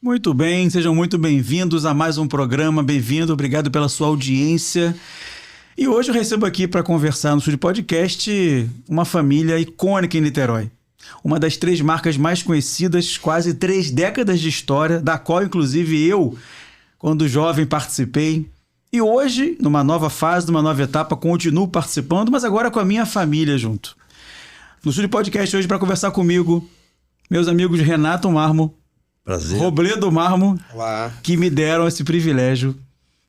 Muito bem, sejam muito bem-vindos a mais um programa. Bem-vindo, obrigado pela sua audiência. E hoje eu recebo aqui para conversar no Estúdio Podcast uma família icônica em Niterói. Uma das 3 marcas mais conhecidas, quase 3 décadas de história, da qual inclusive eu, quando jovem, participei. E hoje, numa nova fase, numa nova etapa, continuo participando, mas agora com a minha família junto. No Estúdio Podcast hoje para conversar comigo, meus amigos Renato Marmo, Prazer. Robledo Marmo, Olá. que me deram esse privilégio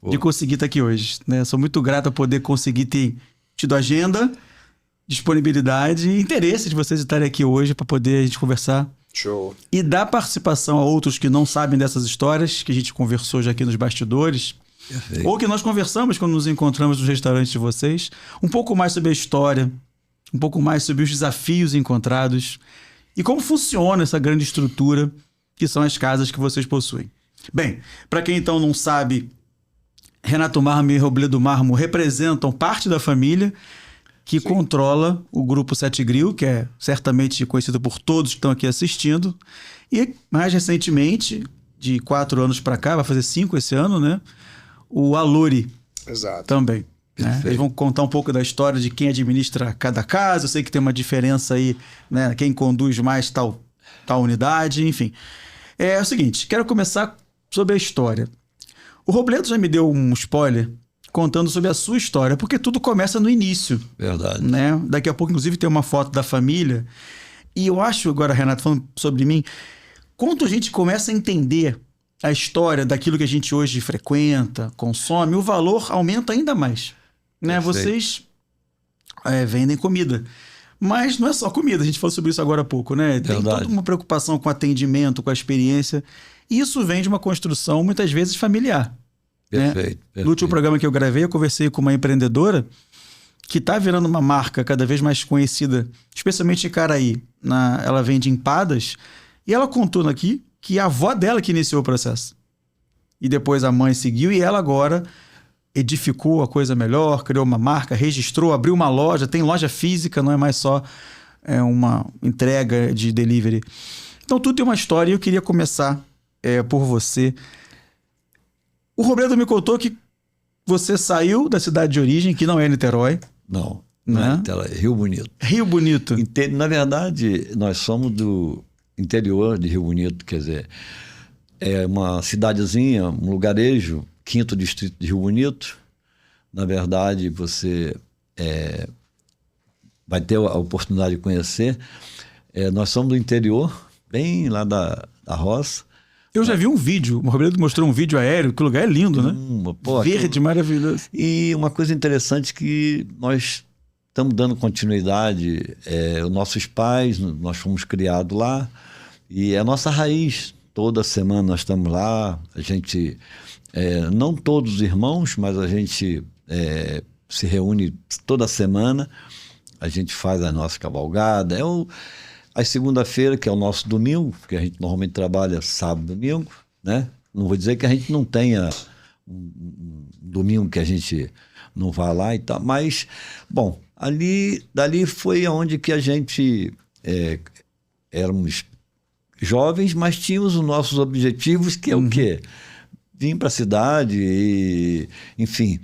de conseguir estar aqui hoje, né? Sou muito grato a poder conseguir ter tido agenda, disponibilidade e interesse de vocês estarem aqui hoje para poder a gente conversar. Show. E dar participação a outros que não sabem dessas histórias, que a gente conversou já aqui nos bastidores. Perfeito. Ou que nós conversamos quando nos encontramos nos restaurantes de vocês. Um pouco mais sobre a história, um pouco mais sobre os desafios encontrados e como funciona essa grande estrutura que são as casas que vocês possuem. Bem, para quem então não sabe, Renato Marmo e Robledo Marmo representam parte da família que controla o Grupo Sete Grill, que é certamente conhecido por todos que estão aqui assistindo. E mais recentemente, de 4 anos para cá, vai fazer 5 esse ano, né? O Aluri. Exato. Também. Né? Eles vão contar um pouco da história de quem administra cada casa. Eu sei que tem uma diferença aí, né? Quem conduz mais tal unidade, enfim. É o seguinte, quero começar sobre a história. O Robledo já me deu um spoiler contando sobre a sua história, porque tudo começa no início. Verdade. Né? Daqui a pouco, inclusive, tem uma foto da família. E eu acho, agora, Renato, falando sobre mim, quando a gente começa a entender a história daquilo que a gente hoje frequenta, consome, o valor aumenta ainda mais. Né? Vocês vendem comida. Mas não é só comida, a gente falou sobre isso agora há pouco, né? Tem toda uma preocupação com o atendimento, com a experiência. E isso vem de uma construção, muitas vezes, familiar. Perfeito, Né? perfeito. No último programa que eu gravei, eu conversei com uma empreendedora que está virando uma marca cada vez mais conhecida, especialmente em Caraí. Ela vende empadas. E ela contou aqui que a avó dela que iniciou o processo. E depois a mãe seguiu e ela agora edificou a coisa melhor, criou uma marca, registrou, abriu uma loja, tem loja física, não é mais só uma entrega de delivery. Então tudo tem uma história e eu queria começar por você. O Robledo me contou que você saiu da cidade de origem, que não é Niterói. Não, Né? é Rio Bonito. Rio Bonito. Na verdade, nós somos do interior de Rio Bonito, quer dizer, é uma cidadezinha, um lugarejo, 5º distrito de Rio Bonito. Na verdade, você vai ter a oportunidade de conhecer. Nós somos do interior, bem lá da roça. Eu já vi um vídeo, o Robledo mostrou um vídeo aéreo, que o lugar é lindo, né? Verde, maravilhoso. E uma coisa interessante que nós estamos dando continuidade, os nossos pais, nós fomos criados lá, e é a nossa raiz. Toda semana nós estamos lá, a gente, não todos os irmãos, mas a gente se reúne toda semana, a gente faz a nossa cavalgada, a segunda-feira, que é o nosso domingo, porque a gente normalmente trabalha sábado e domingo, né? Não vou dizer que a gente não tenha um domingo que a gente não vá lá e tal, mas, bom, dali foi onde que a gente éramos jovens, mas tínhamos os nossos objetivos, que é o quê? Vim para a cidade e, enfim,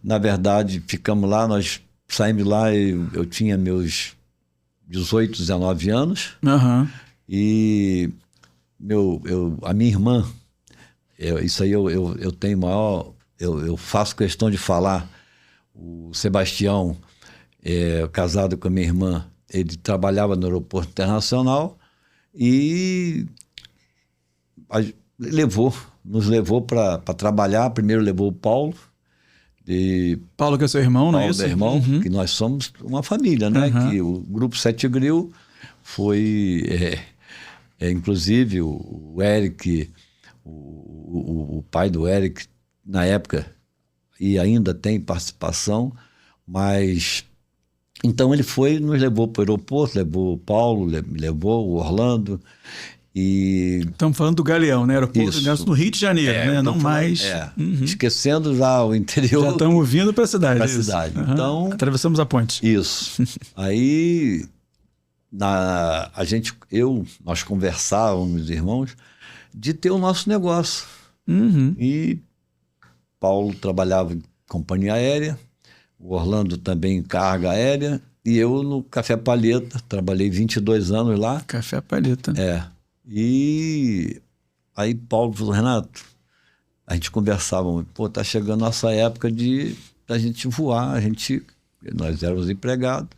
na verdade, ficamos lá, nós saímos lá e eu tinha meus 18, 19 anos. Uhum. E a minha irmã, isso aí eu tenho maior... Eu faço questão de falar. O Sebastião, casado com a minha irmã, ele trabalhava no aeroporto internacional e nos levou para trabalhar. Primeiro levou o Paulo. Paulo, que é seu irmão, não é isso? Paulo, meu irmão, que nós somos uma família, né? Que o Grupo Sete Grill foi, inclusive, o Eric, o pai do Eric, na época, e ainda tem participação, mas... Então ele nos levou para o aeroporto, levou o Paulo, levou o Orlando, e... Estamos falando do Galeão, né? Aeroporto no Rio de Janeiro, né? Não mais... Esquecendo já o interior. Já estamos vindo para a cidade. Para a cidade. Então... Atravessamos a ponte. Isso. Aí, nós conversávamos, irmãos, de ter o nosso negócio. Uhum. E Paulo trabalhava em companhia aérea, o Orlando também em carga aérea, e eu no Café Palheta, trabalhei 22 anos lá. Café Palheta. E aí Paulo falou, Renato, a gente conversava, pô, tá chegando a nossa época da gente voar, nós éramos empregados.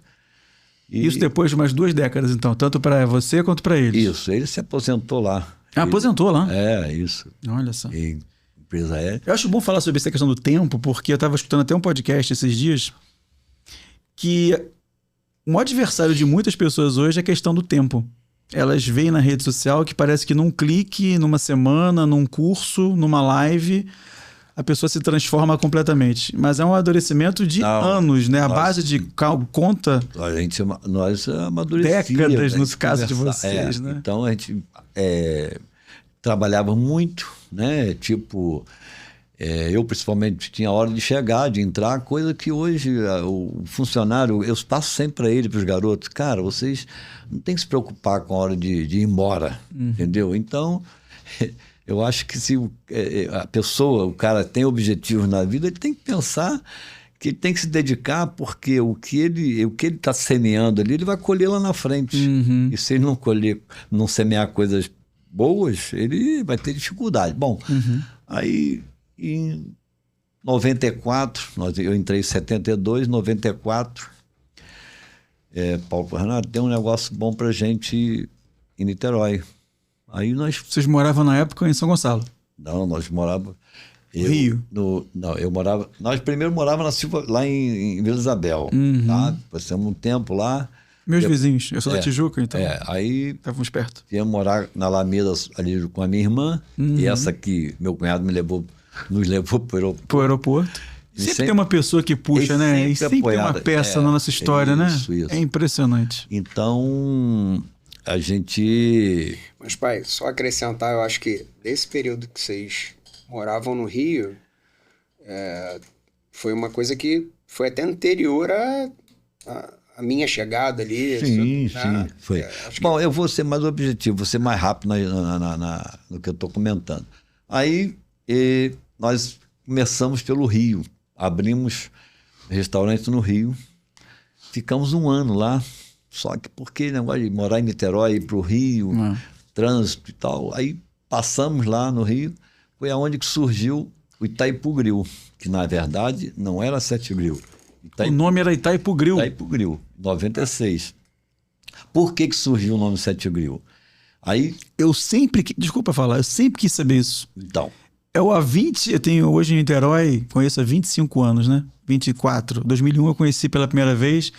Isso depois de umas 2 décadas, então, tanto para você quanto para eles. Isso, ele se aposentou lá. Aposentou lá? Isso. Olha só. Em empresa aérea. Eu acho bom falar sobre essa questão do tempo, porque eu estava escutando até um podcast esses dias que o maior adversário de muitas pessoas hoje é a questão do tempo. Elas veem na rede social que parece que num clique, numa semana, num curso, numa live, a pessoa se transforma completamente. Mas é um amadurecimento de anos, né? A base de conta... Nós amadurecíamos. Décadas, no caso de vocês, né? Então, a gente trabalhava muito, né? Tipo... eu, principalmente, tinha hora de chegar, de entrar, coisa que hoje o funcionário, eu passo sempre para ele, para os garotos, cara, vocês não tem que se preocupar com a hora de ir embora, entendeu? Então, eu acho que se a pessoa, o cara tem objetivos na vida, ele tem que pensar que ele tem que se dedicar, porque o que ele está semeando ali, ele vai colher lá na frente. E se ele não semear coisas boas, ele vai ter dificuldade. Bom, aí... Em 94, eu entrei em 72, 94, Paulo Renato, tem um negócio bom pra gente em Niterói. Aí Vocês moravam na época em São Gonçalo? Não, nós morávamos... Rio? Eu morava... Nós primeiro morávamos lá em Vila Isabel, tá? Passamos um tempo lá. Meus vizinhos, eu sou da Tijuca, então. Aí... Estávamos perto. Ia morar na Alameda ali com a minha irmã, e essa que meu cunhado nos levou para o aeroporto. Sempre tem uma pessoa que puxa, né? E sempre tem uma peça na nossa história, né? Isso. É impressionante. Então, a gente... Mas, pai, só acrescentar, eu acho que desse período que vocês moravam no Rio, foi uma coisa que foi até anterior a minha chegada ali. Sim, foi. Bom, eu vou ser mais objetivo, vou ser mais rápido no que eu estou comentando. Aí... nós começamos pelo Rio, abrimos restaurante no Rio, ficamos um ano lá, só que porque negócio de morar em Niterói, ir para o Rio, trânsito e tal, aí passamos lá no Rio, foi aonde que surgiu o Itaipu Grill, que na verdade não era Sete Grill. O nome era Itaipu Grill? Itaipu Grill, 96. Por que surgiu o nome Sete Grill? Aí... Desculpa falar, eu sempre quis saber isso. Então... Eu tenho hoje em Niterói, conheço há 25 anos, né? 24. 2001 eu conheci pela primeira vez,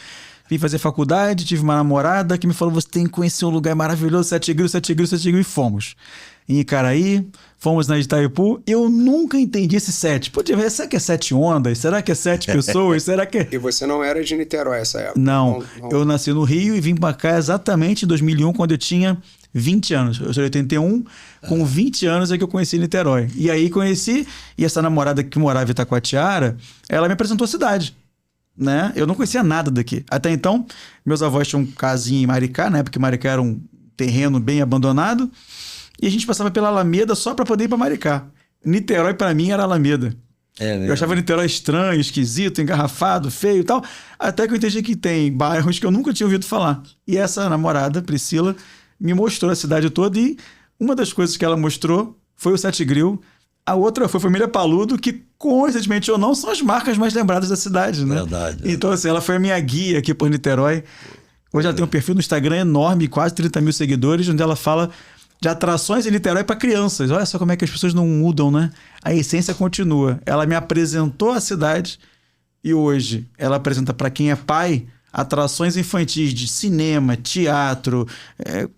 vim fazer faculdade, tive uma namorada que me falou, você tem que conhecer um lugar maravilhoso, Sete Grill, e fomos. Em Icaraí, fomos na Itaipu, eu nunca entendi esse 7. Será que é 7 ondas? Será que é 7 pessoas? Será que é... E você não era de Niterói essa época? Não, eu nasci no Rio e vim pra cá exatamente em 2001, quando eu tinha 20 anos. Eu sou de 81, com 20 anos é que eu conheci Niterói. E aí e essa namorada que morava em Itacoatiara, ela me apresentou a cidade, né? Eu não conhecia nada daqui. Até então, meus avós tinham um casinho em Maricá, né? Porque Maricá era um terreno bem abandonado, e a gente passava pela Alameda só para poder ir para Maricá. Niterói, para mim, era Alameda. Eu achava Niterói estranho, esquisito, engarrafado, feio e tal, até que eu entendi que tem bairros que eu nunca tinha ouvido falar. E essa namorada, Priscila, me mostrou a cidade toda, e uma das coisas que ela mostrou foi o Sete Grill. A outra foi a família Paludo, que, coincidentemente ou não, são as marcas mais lembradas da cidade, né? Verdade. Então, assim, ela foi a minha guia aqui por Niterói. Hoje ela tem um perfil no Instagram enorme, quase 30 mil seguidores, onde ela fala de atrações em Niterói para crianças. Olha só como é que as pessoas não mudam, né? A essência continua. Ela me apresentou a cidade e hoje ela apresenta para quem é pai atrações infantis de cinema, teatro,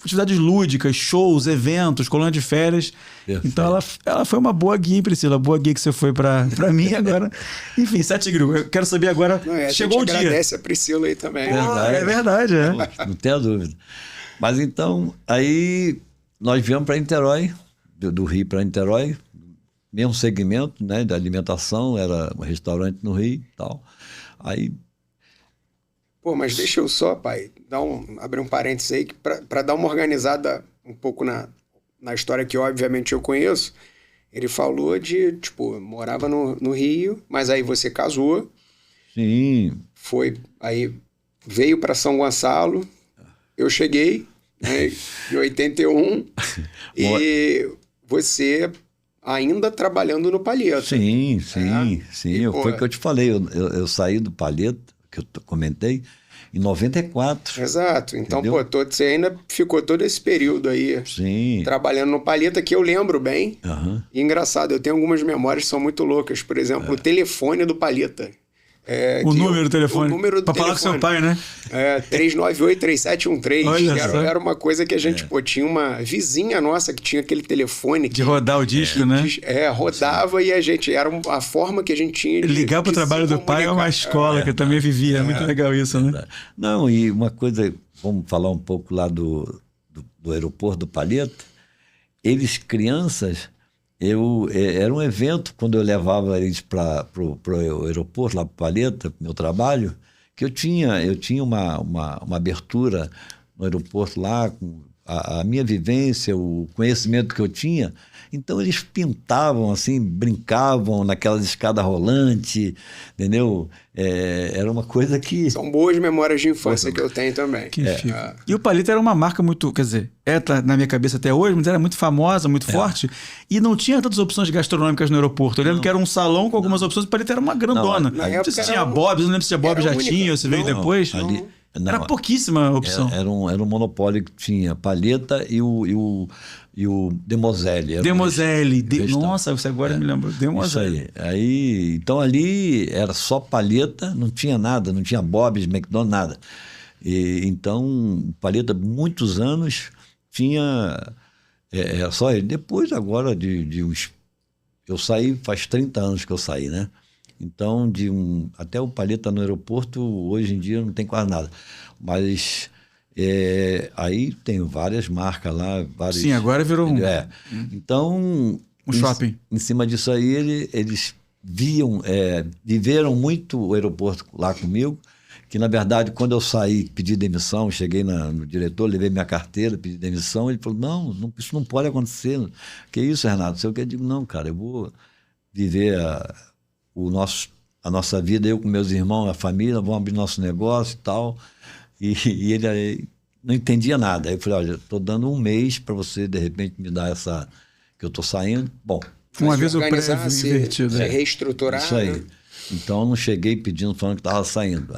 atividades lúdicas, shows, eventos, colônia de férias. Perfeito. Então ela foi uma boa guia, Priscila, boa guia que você foi para mim agora. Enfim, Sete Grill, eu quero saber agora, chegou o dia. Agradece a Priscila aí também. É verdade. Não tenha dúvida. Mas então, aí nós viemos para Niterói, do Rio para Niterói, mesmo segmento, né, da alimentação, era um restaurante no Rio e tal. Aí... Pô, mas deixa eu só, pai, abrir um parênteses aí para dar uma organizada um pouco na história que obviamente eu conheço, ele falou de, tipo, morava no Rio, mas aí você casou, Sim. aí veio para São Gonçalo, eu cheguei, né, em 81, e você ainda trabalhando no Palheta. Sim. E, pô, Foi o que eu te falei. Eu saí do Palheta, que eu comentei, em 94. Exato. Então, Entendeu? pô, você ainda ficou todo esse período aí Sim. trabalhando no Palheta, que eu lembro bem. Aham. E engraçado, eu tenho algumas memórias que são muito loucas. Por exemplo, o telefone do Palheta. O número do telefone. O número do pra falar com seu pai, né? 398-3713. Olha que só. era uma coisa que a gente, pô, tinha uma vizinha nossa que tinha aquele telefone. De rodar o disco, né? Rodava e a gente... Era a forma que a gente tinha de Ligar pro de trabalho se do pai é uma comunicar. escola que eu também vivia. É muito legal isso, né? Não, e uma coisa, vamos falar um pouco lá do aeroporto do Palheta. Eles, crianças, era um evento quando eu levava eles para o aeroporto, lá para o Palheta, pro meu trabalho, que eu tinha uma abertura no aeroporto lá, com a minha vivência, o conhecimento que eu tinha. Então eles pintavam assim, brincavam naquelas escadas rolantes, entendeu? Era uma coisa que... São boas memórias de infância que eu tenho também. Que fica. E o Palheta era uma marca muito, quer dizer, tá na minha cabeça até hoje, mas era muito famosa, muito forte, e não tinha tantas opções gastronômicas no aeroporto. Eu lembro que era um salão com algumas opções, o Palheta era uma grandona. Na Não sei se época tinha Bob's, não lembro se tinha Bob já única. tinha, ou se veio Não, depois. ali- não, Era pouquíssima opção. Era um monopólio que tinha Palheta e o Demoselle. Era um Demoselle. restaurante. Nossa, você agora me lembrou. Isso Demoselle. aí. Então ali era só Palheta, não tinha nada, não tinha Bob's, McDonald's, nada. Então, Palheta, muitos anos, tinha... Era só ele. Depois, agora, de uns... Eu saí, faz 30 anos que eu saí, né? Então, até o Palheta no aeroporto, hoje em dia, não tem quase nada. Mas aí tem várias marcas lá. Sim, agora virou um Então, shopping. Em cima disso aí, eles viveram muito o aeroporto lá comigo, que, na verdade, quando eu saí, pedi demissão, cheguei no diretor, levei minha carteira, pedi demissão, ele falou, não, isso não pode acontecer. Que isso, Renato? Eu digo, não, cara, eu vou viver a nossa vida, eu com meus irmãos, a família, vamos abrir nosso negócio e tal. E ele não entendia nada. Aí eu falei, olha, estou dando um mês para você, de repente, me dar que eu estou saindo. Bom, Um aviso organizar, prévio se invertido. reestruturar. isso aí. Né? Então, eu não cheguei pedindo, falando que estava saindo.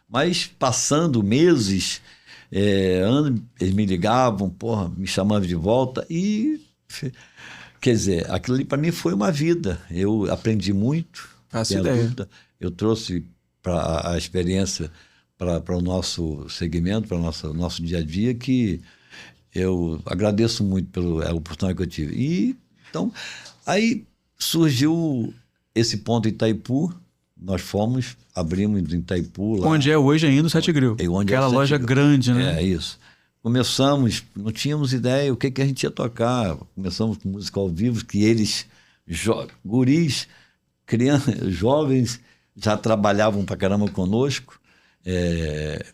Mas passando meses, anos, eles me ligavam, me chamavam de volta e... Quer dizer, aquilo ali para mim foi uma vida. Eu aprendi muito. Faço sem ideia. dúvida. Eu trouxe a experiência para o nosso segmento, para o nosso dia a dia, que eu agradeço muito pela oportunidade que eu tive. Então, aí surgiu esse ponto em Itaipu, nós abrimos em Itaipu. Lá, Onde é hoje ainda o Sete Grill. onde é Aquela o Sete loja Grill. grande, né? É isso. Começamos, não tínhamos ideia o que a gente ia tocar. Começamos com música ao vivo, que eles, guris, crianças, jovens, já trabalhavam pra caramba conosco.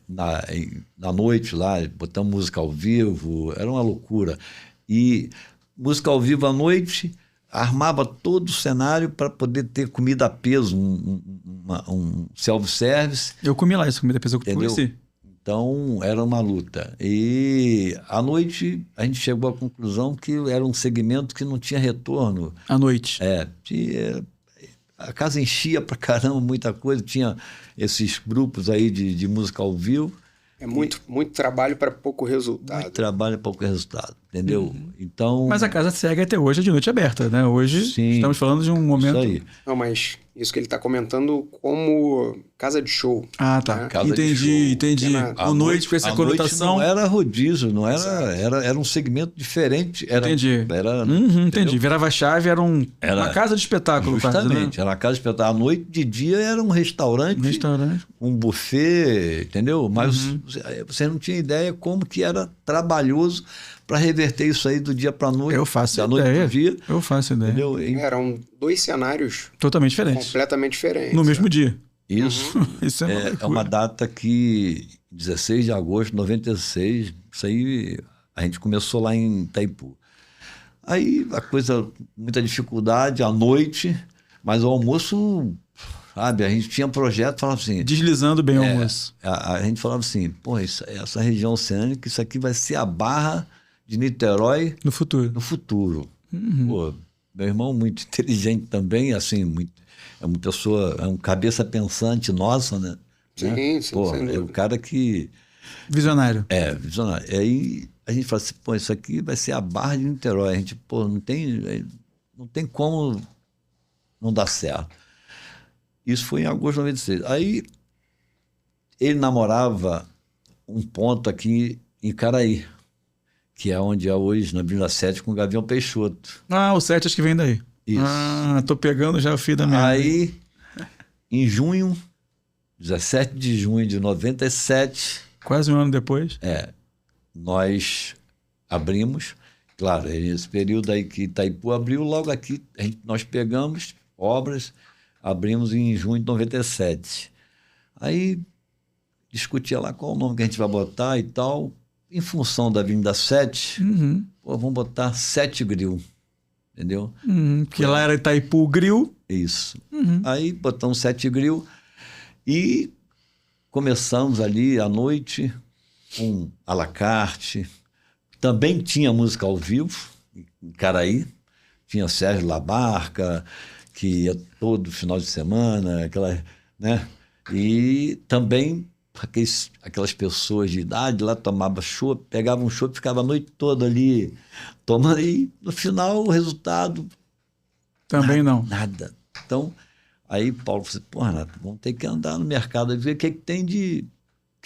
Na noite lá, botamos música ao vivo, era uma loucura. E música ao vivo à noite, armava todo o cenário para poder ter comida a peso, um self-service. Eu comi lá essa comida, apesar que eu Entendeu? conheci. Então, era uma luta. E à noite, a gente chegou à conclusão que era um segmento que não tinha retorno. À noite. A casa enchia pra caramba, muita coisa. Tinha esses grupos aí de música ao vivo. É muito trabalho para pouco resultado. Muito trabalho, pouco resultado, entendeu? Então... Mas a casa segue até hoje de noite aberta, né? Hoje Sim, estamos falando de um momento... Isso aí. Não, mas isso que ele está comentando como casa de show. Ah, tá. Né? Casa de Entendi. show. À noite com essa conotação... Não era rodízio, não era um segmento diferente. Entendi. Entendi. Virava a chave, era uma casa de espetáculo, Justamente, quase, né? era uma casa de espetáculo. À noite, de dia, era um restaurante. Um buffet, entendeu? Mas você não tinha ideia como que era trabalhoso para reverter isso aí do dia para noite. Eu faço da noite pro dia. Eu faço ideia. Entendeu? Eram 2 cenários totalmente diferentes. completamente diferentes. No mesmo dia. Isso. Isso É uma data que, 16 de agosto de 96, isso aí a gente começou lá em Itaipu. Aí a coisa, muita dificuldade à noite, mas o almoço, sabe, a gente tinha projeto, falava assim... Deslizando bem o almoço. A gente falava assim, pô, essa região oceânica, isso aqui vai ser a Barra de Niterói No futuro. no futuro. Pô, meu irmão muito inteligente também, assim, é uma pessoa, é um cabeça pensante nossa, né? Sim, sim, Pô, sem é dúvida. o cara que... Visionário. Visionário. E aí a gente fala assim, pô, isso aqui vai ser a Barra de Niterói. A gente, pô, não tem como não dar certo. Isso foi em agosto de 96. Aí ele namorava um ponto aqui em Caraí, que é onde é hoje, na Avenida 7, com o Gavião Peixoto. Ah, o 7 acho que vem daí. Isso. Ah, tô pegando já o fio da meada. Aí, em junho, 17 de junho de 97, Quase um ano depois. nós abrimos. Claro, esse período aí que Itaipu abriu, logo aqui nós pegamos obras, abrimos em junho de 97. Aí discutia lá qual o nome que a gente vai botar e tal. Em função da Avenida 7, pô, vamos botar 7 Grill, entendeu? Porque lá era Itaipu Grill. Isso. Aí botamos 7 Grill e começamos ali à noite com à la carte. Também tinha música ao vivo em Caraí. Tinha Sérgio Labarca, que ia todo final de semana, aquela, né? E também aquelas pessoas de idade lá tomavam chopp, pegavam um chopp, ficava a noite toda ali tomando, e no final o resultado... Também não. Nada. Então, aí Paulo falou assim, pô, Renato, vamos ter que andar no mercado e ver o que tem de...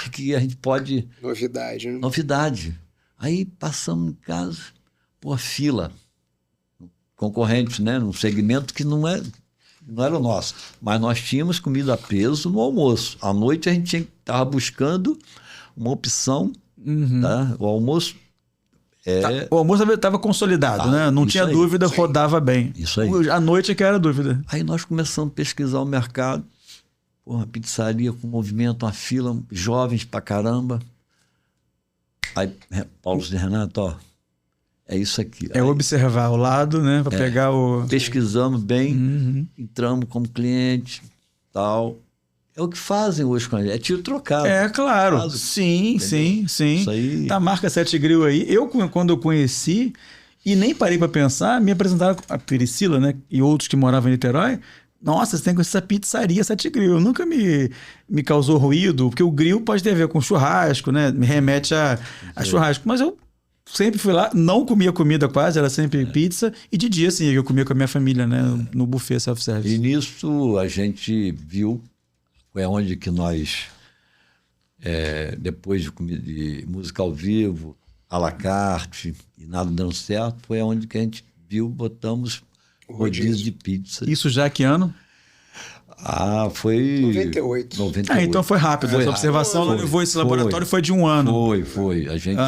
O que a gente pode... Novidade, né? Novidade. Aí passamos em casa, pô, fila. Concorrentes, né? Num segmento que não era o nosso. Mas nós tínhamos comida a peso no almoço. À noite a gente estava buscando uma opção, tá? O almoço... O almoço estava consolidado, né? Não isso tinha aí, dúvida, rodava bem. Isso aí. À noite é que era dúvida. Aí nós começamos a pesquisar o mercado. Porra, pizzaria com movimento, uma fila, jovens pra caramba. Aí Paulo disse, Renato, ó, é isso aqui. É aí, observar o lado, né? Para pegar o... pesquisamos bem, entramos como cliente, tal. É o que fazem hoje com a gente, é tiro trocado. É, claro. Faz, Sim, sim, sim. Isso aí. Tá a marca 7 Grill aí. Quando eu conheci, e nem parei para pensar, me apresentaram a Priscila, né? E outros que moravam em Niterói. Nossa, você tem com essa pizzaria 7 Grill. Nunca me causou ruído, porque o grill pode ter a ver com churrasco, né? Me remete a churrasco. Mas eu sempre fui lá, não comia comida quase, era sempre pizza. E de dia, sim, eu comia com a minha família, né? No buffet self-service. E nisso a gente viu, é onde que nós, depois de música ao vivo, à la carte, e nada dando certo, foi onde que a gente viu, botamos rodízio de pizza. Isso já que ano? Foi... 98. 98. Então foi rápido. Essa observação ela levou esse laboratório, foi de um ano. Foi. A gente...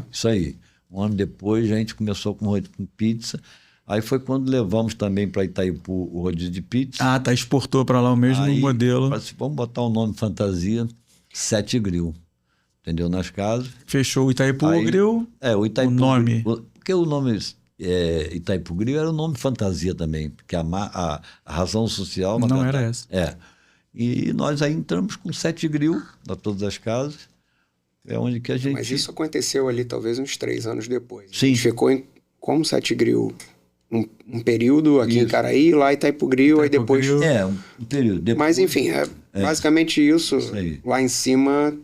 Isso aí. Um ano depois a gente começou com pizza. Aí foi quando levamos também para Itaipu o rodízio de pizza. Exportou para lá o mesmo modelo. Assim, vamos botar um nome fantasia, 7 Grill. Entendeu? Nas casas. Fechou o Itaipu Grill. O Itaipu o nome. Porque o nome Itaipu Grill era um nome fantasia também, porque a razão social... Não era essa. E nós aí entramos com 7 Grill para todas as casas. É onde que a gente... Mas isso aconteceu ali talvez uns 3 anos depois. Sim. A gente ficou como 7 Grill um período aqui em Caraí, lá Itaipu Grill, aí depois... Grill. Um período. Depois... Mas enfim, basicamente isso lá em cima...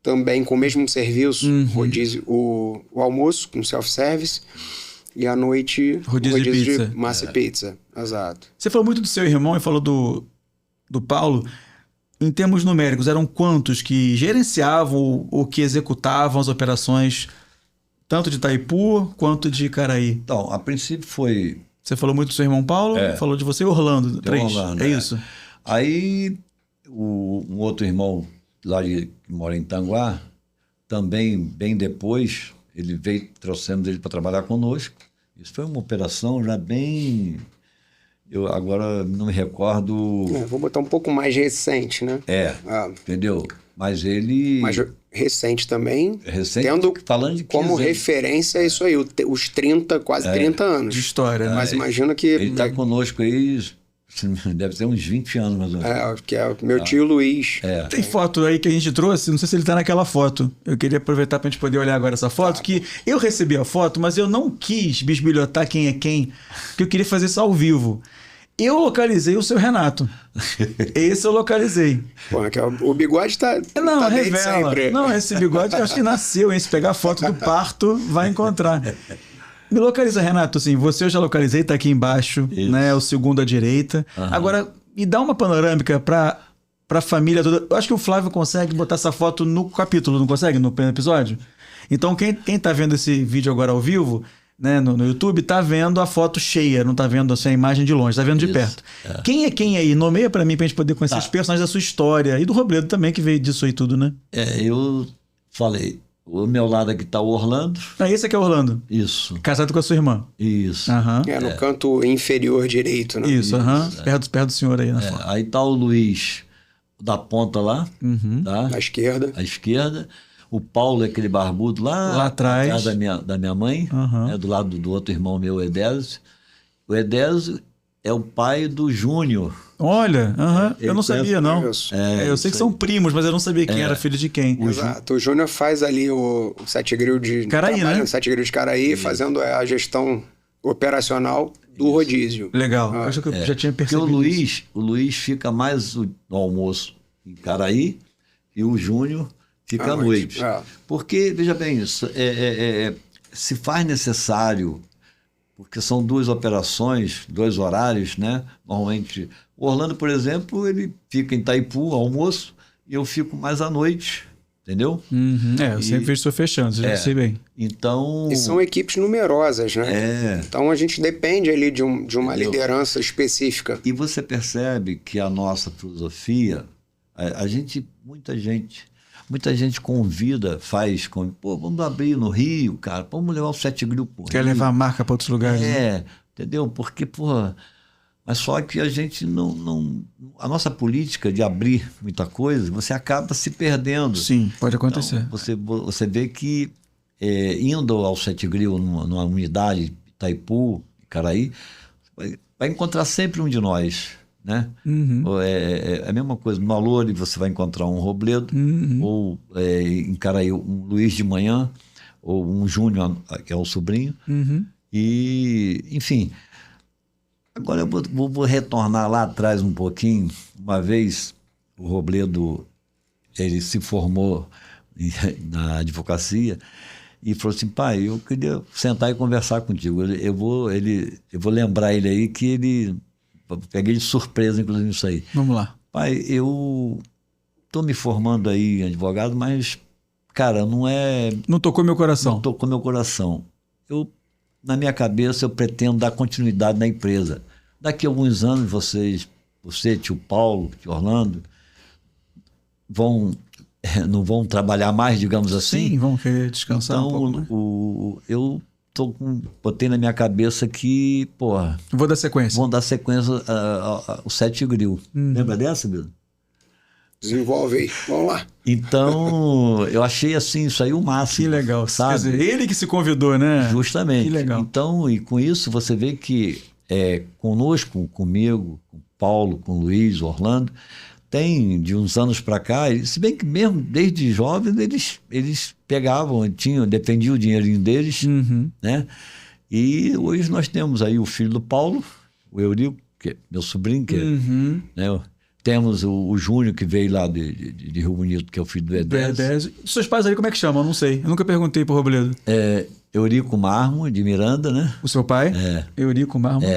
Também com o mesmo serviço, rodízio, o almoço com self-service e à noite rodízio de pizza. Massa e pizza. Exato. Você falou muito do seu irmão e falou do Paulo. Em termos numéricos, eram quantos que gerenciavam ou que executavam as operações tanto de Itaipu quanto de Caraí? Então, a princípio foi... Você falou muito do seu irmão Paulo, falou de você e Orlando. 3. Orlando, isso? Aí um outro irmão lá que mora em Tanguá, também bem depois, trouxemos ele para trabalhar conosco. Isso foi uma operação já bem... Eu agora não me recordo... Vou botar um pouco mais recente, né? Entendeu? Mas ele... Mas recente também, Recente, tendo falando de 15 como anos. referência isso aí, os 30, quase 30 anos. De história, né? Mas imagina que... Ele está conosco aí, deve ter uns 20 anos, mais ou menos. que é o meu tio Luiz. Tem foto aí que a gente trouxe, não sei se ele tá naquela foto. Eu queria aproveitar pra gente poder olhar agora essa foto, que eu recebi a foto, mas eu não quis bisbilhotar quem é quem, porque eu queria fazer isso ao vivo. Eu localizei o seu Renato. Esse eu localizei. Pô, que o bigode tá Não, tá desde revela. sempre. Não, esse bigode eu acho que nasceu, hein? Se pegar a foto do parto, vai encontrar. Me localiza, Renato, assim, você eu já localizei, tá aqui embaixo, Isso. né? O segundo à direita. Agora, me dá uma panorâmica pra família toda. Eu acho que o Flávio consegue botar essa foto no capítulo, não consegue? No primeiro episódio? Então, quem tá vendo esse vídeo agora ao vivo, né, no YouTube, tá vendo a foto cheia, não tá vendo assim, a imagem de longe, tá vendo de Isso, perto. Quem é quem aí? Nomeia pra mim, pra gente poder conhecer os personagens da sua história. E do Robledo também, que veio disso aí tudo, né? Eu falei, o meu lado aqui tá o Orlando. Esse aqui é o Orlando. Isso, Casado com a sua irmã. isso. Aham. No canto inferior direito, né? Isso, aham. Perto do senhor aí na foto. Aí tá o Luiz da ponta lá, tá? À esquerda. À esquerda. O Paulo é aquele barbudo lá atrás. da minha mãe, né, do lado do outro irmão meu, o Edésio. O Edésio é o pai do Júnior. Olha, eu não sabia, não. Isso. Eu sei que são primos, mas eu não sabia quem era filho de quem. Exato. O Júnior faz ali o Sete Grill de... Caraí, trabalha né? no Sete Grill de Caraí, fazendo a gestão operacional do rodízio. Legal. Acho que eu já tinha Porque percebido. o Luiz fica mais no almoço em Caraí e o Júnior fica à noite. Porque, veja bem, isso se faz necessário, porque são duas operações, dois horários, né? Normalmente, o Orlando, por exemplo, ele fica em Itaipu, almoço, e eu fico mais à noite, entendeu? Eu sempre vejo isso fechando, já sei bem. Então... E são equipes numerosas, né? Então a gente depende ali de uma liderança específica. E você percebe que a nossa filosofia, muita gente convida, pô, vamos abrir no Rio, cara, vamos levar o Sete Grill pro Rio. Quer levar a marca para outros lugares, né? Entendeu? Porque, pô, mas só que a gente a nossa política de abrir muita coisa, você acaba se perdendo. Sim, pode acontecer. Então, você vê que indo ao Sete Grill numa unidade, Itaipu, Caraí, vai encontrar sempre um de nós, né? É a mesma coisa, no Alore você vai encontrar um Robledo, ou em Caraí um Luiz de manhã, ou um Júnior, que é o sobrinho, e enfim. Agora eu vou retornar lá atrás um pouquinho. Uma vez o Robledo, ele se formou na advocacia e falou assim, pai, eu queria sentar e conversar contigo. Eu vou lembrar ele aí que ele... Peguei de surpresa, inclusive, isso aí. Vamos lá. Pai, eu estou me formando aí em advogado, mas, cara, não tocou meu coração. Não tocou meu coração. Na minha cabeça, eu pretendo dar continuidade na empresa. Daqui a alguns anos, você, tio Paulo, tio Orlando, não vão trabalhar mais, digamos assim. Sim, vão querer descansar então, um pouco, né? Eu botei na minha cabeça que, porra... Vou dar sequência. Vão dar sequência ao Sete Grill. Lembra dessa, Bido? Desenvolve aí. Vamos lá. Então, eu achei assim, isso aí o máximo. Que legal. Sabe? Quer dizer, ele que se convidou, né? Justamente. Que legal. Então, e com isso, você vê que conosco, comigo, com o Paulo, com o Luiz, o Orlando, tem de uns anos para cá, se bem que mesmo desde jovens, eles pegavam, defendiam o dinheirinho deles, né? E hoje nós temos aí o filho do Paulo, o Eurico, que é meu sobrinho, que né? Temos o Júnior, que veio lá de Rio Bonito, que é o filho do Edésio. Seus pais aí, como é que chamam? Eu não sei. Eu nunca perguntei pro Robledo. Eurico Marmo, de Miranda, né? O seu pai? Eurico Marmo.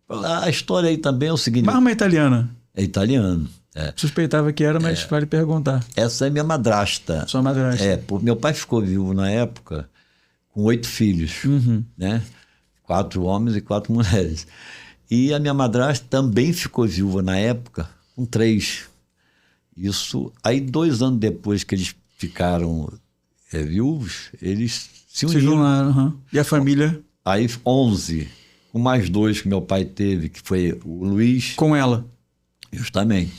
A história aí também é o seguinte... Marmo é italiana? É italiano. Suspeitava que era, mas vale perguntar. Essa é minha madrasta. Sua madrasta. Meu pai ficou vivo na época com 8 filhos, né? 4 homens e 4 mulheres. E a minha madrasta também ficou viúva na época com 3. Isso, aí 2 anos depois que eles ficaram viúvos, eles se uniram. juntaram, E a família? Aí 11, com mais 2 que meu pai teve, que foi o Luiz. Com ela? Justamente.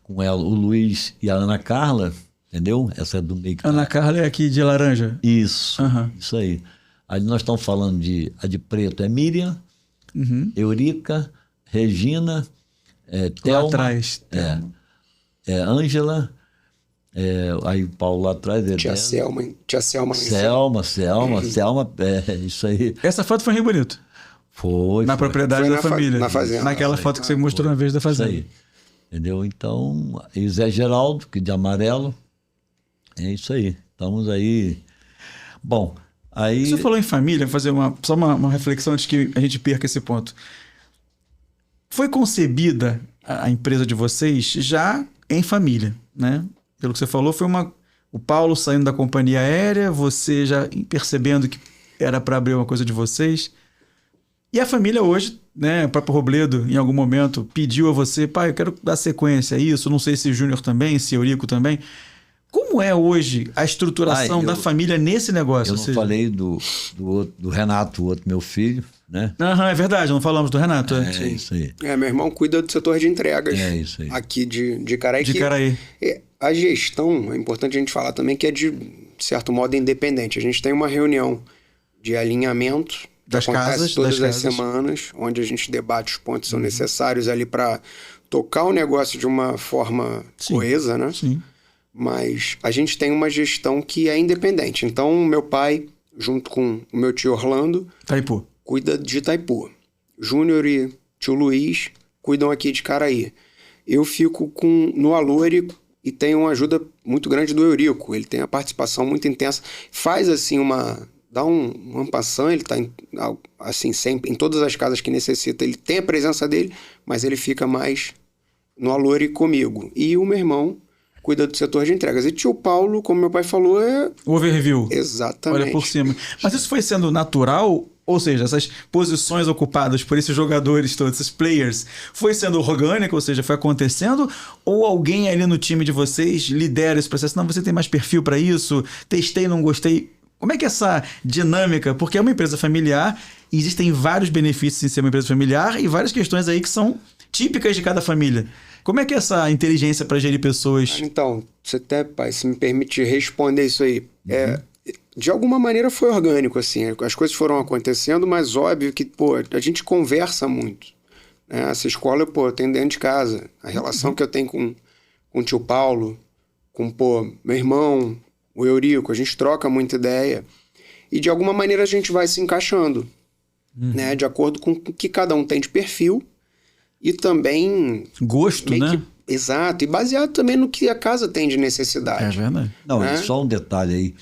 Com ela, o Luiz e a Ana Carla, entendeu? Essa é do meio que tá. Ana Carla é aqui de laranja? Isso, Aham. isso aí. Aí nós estamos falando a de preto é Miriam, Eurica, Regina, Lá Thelma, atrás. Ângela, aí o Paulo lá atrás é Tia Selma. Selma, isso aí. Essa foto foi em Rio Bonito. Foi. Propriedade Foi da na família. na fazenda. Naquela foto que você mostrou uma vez da Isso fazenda. aí. Entendeu? Então, e o Zé Geraldo, que de amarelo. É isso aí. Estamos aí. Bom, aí. Você falou em família, vou fazer só uma reflexão antes que a gente perca esse ponto. Foi concebida a empresa de vocês já em família, né? Pelo que você falou, foi o Paulo saindo da companhia aérea, você já percebendo que era para abrir uma coisa de vocês. E a família hoje, né? O próprio Robledo, em algum momento, pediu a você, pai, eu quero dar sequência a isso. Não sei se Júnior também, se Eurico também. Como é hoje a estruturação da família nesse negócio? Eu não falei do Renato, o outro meu filho, né? Aham, é verdade, não falamos do Renato. É isso aí. Meu irmão cuida do setor de entregas. É isso aí. Aqui de Caraí. De Caraí. A gestão, é importante a gente falar também que é de certo modo independente. A gente tem uma reunião de alinhamento Das que acontece casas, todas das as casas. semanas, onde a gente debate os pontos que são necessários ali para tocar o negócio de uma forma coesa, né? Sim. Mas a gente tem uma gestão que é independente. Então, meu pai, junto com o meu tio Orlando, Itaipu. cuida de Itaipu. Júnior e tio Luiz cuidam aqui de Caraí. Eu fico no Alure e tenho uma ajuda muito grande do Eurico. Ele tem a participação muito intensa. Faz assim dá um ampassão, ele está assim, sempre, em todas as casas que necessita, ele tem a presença dele, mas ele fica mais no Alure comigo. E o meu irmão cuida do setor de entregas. E tio Paulo, como meu pai falou, O overview. Exatamente. Olha por cima. Mas isso foi sendo natural? Ou seja, essas posições ocupadas por esses jogadores todos, esses players, foi sendo orgânico, ou seja, foi acontecendo? Ou alguém ali no time de vocês lidera esse processo? Não, você tem mais perfil para isso? Testei, não gostei. Como é que é essa dinâmica? Porque é uma empresa familiar, e existem vários benefícios em ser uma empresa familiar e várias questões aí que são típicas de cada família. Como é que é essa inteligência para gerir pessoas? Então, você até, pai, se me permite responder isso aí. De alguma maneira foi orgânico, assim. As coisas foram acontecendo, mas óbvio que, a gente conversa muito. Né? Essa escola, eu tenho dentro de casa. A relação que eu tenho com o tio Paulo, com, meu irmão, o Eurico, a gente troca muita ideia. E, de alguma maneira, a gente vai se encaixando. Né? De acordo com o que cada um tem de perfil. E também... Gosto, né? Exato. E baseado também no que a casa tem de necessidade. É verdade. Não, Né? só um detalhe aí.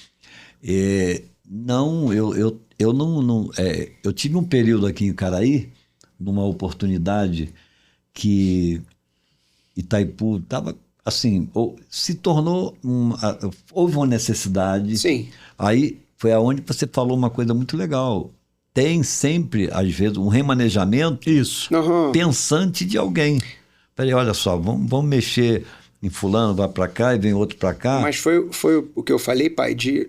Eu tive um período aqui em Caraí, numa oportunidade que Itaipu estava assim, se tornou houve uma necessidade. Sim. Aí foi aonde você falou uma coisa muito legal. Tem sempre, às vezes, um remanejamento pensante de alguém. Peraí, olha só, vamos mexer em fulano, vai para cá e vem outro para cá. Mas foi o que eu falei, pai, de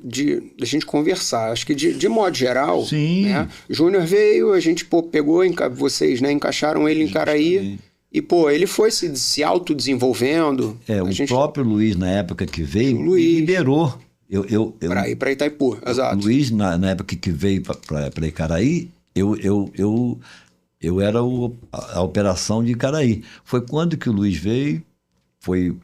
a gente conversar. Acho que de modo geral, Sim. Né? Júnior veio, a gente pegou, vocês, né, encaixaram ele em Caraí. E, ele foi se autodesenvolvendo. O próprio Luiz, na época que veio, liberou. Para ir para Itaipu, exato. O Luiz, na época que veio para Icaraí, eu era a operação de Icaraí. Foi quando que o Luiz veio, foi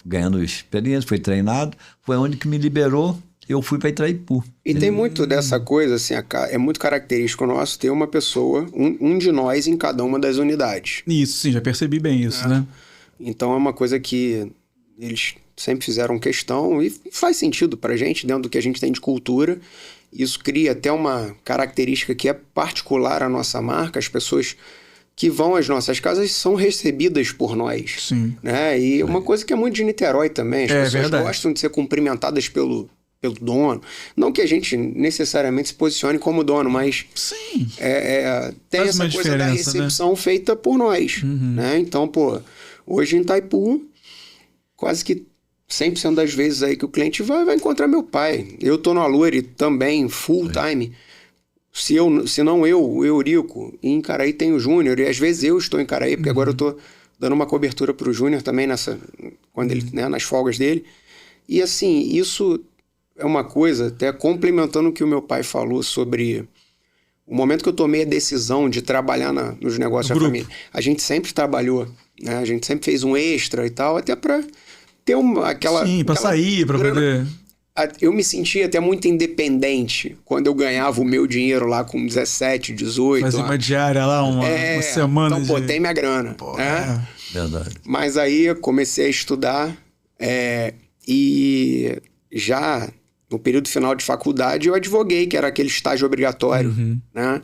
ganhando experiência, foi treinado, foi onde que me liberou, eu fui para Itaipu. E tem muito dessa coisa, assim, é muito característico nosso ter uma pessoa, um de nós em cada uma das unidades. Isso, sim, já percebi bem isso, né? Então é uma coisa que eles sempre fizeram questão e faz sentido pra gente, dentro do que a gente tem de cultura. Isso cria até uma característica que é particular à nossa marca. As pessoas que vão às nossas casas são recebidas por nós. Sim. Né? E uma coisa que é muito de Niterói também. As pessoas verdade. gostam de ser cumprimentadas pelo dono. Não que a gente necessariamente se posicione como dono, mas Sim. tem Faz essa uma coisa da diferença, recepção feita por nós. Né? Então, hoje em Itaipu, quase que 100% das vezes aí que o cliente vai encontrar meu pai. Eu tô no Alure também, full time. Se não eu, o Eurico, e em Caraí tem o Júnior, e às vezes eu estou em Caraí, porque agora eu tô dando uma cobertura pro Júnior também, quando ele, né, nas folgas dele. E assim, isso é uma coisa, até complementando o que o meu pai falou sobre o momento que eu tomei a decisão de trabalhar nos negócios da família. A gente sempre trabalhou, né? A gente sempre fez um extra e tal, até para ter aquela... Sim, para sair, para poder... Eu me sentia até muito independente quando eu ganhava o meu dinheiro lá com 17, 18. Fazer uma diária lá, uma semana. Então, pô, tem minha grana. Pô, né? Verdade. Mas aí eu comecei a estudar e já no período final de faculdade eu advoguei, que era aquele estágio obrigatório, né?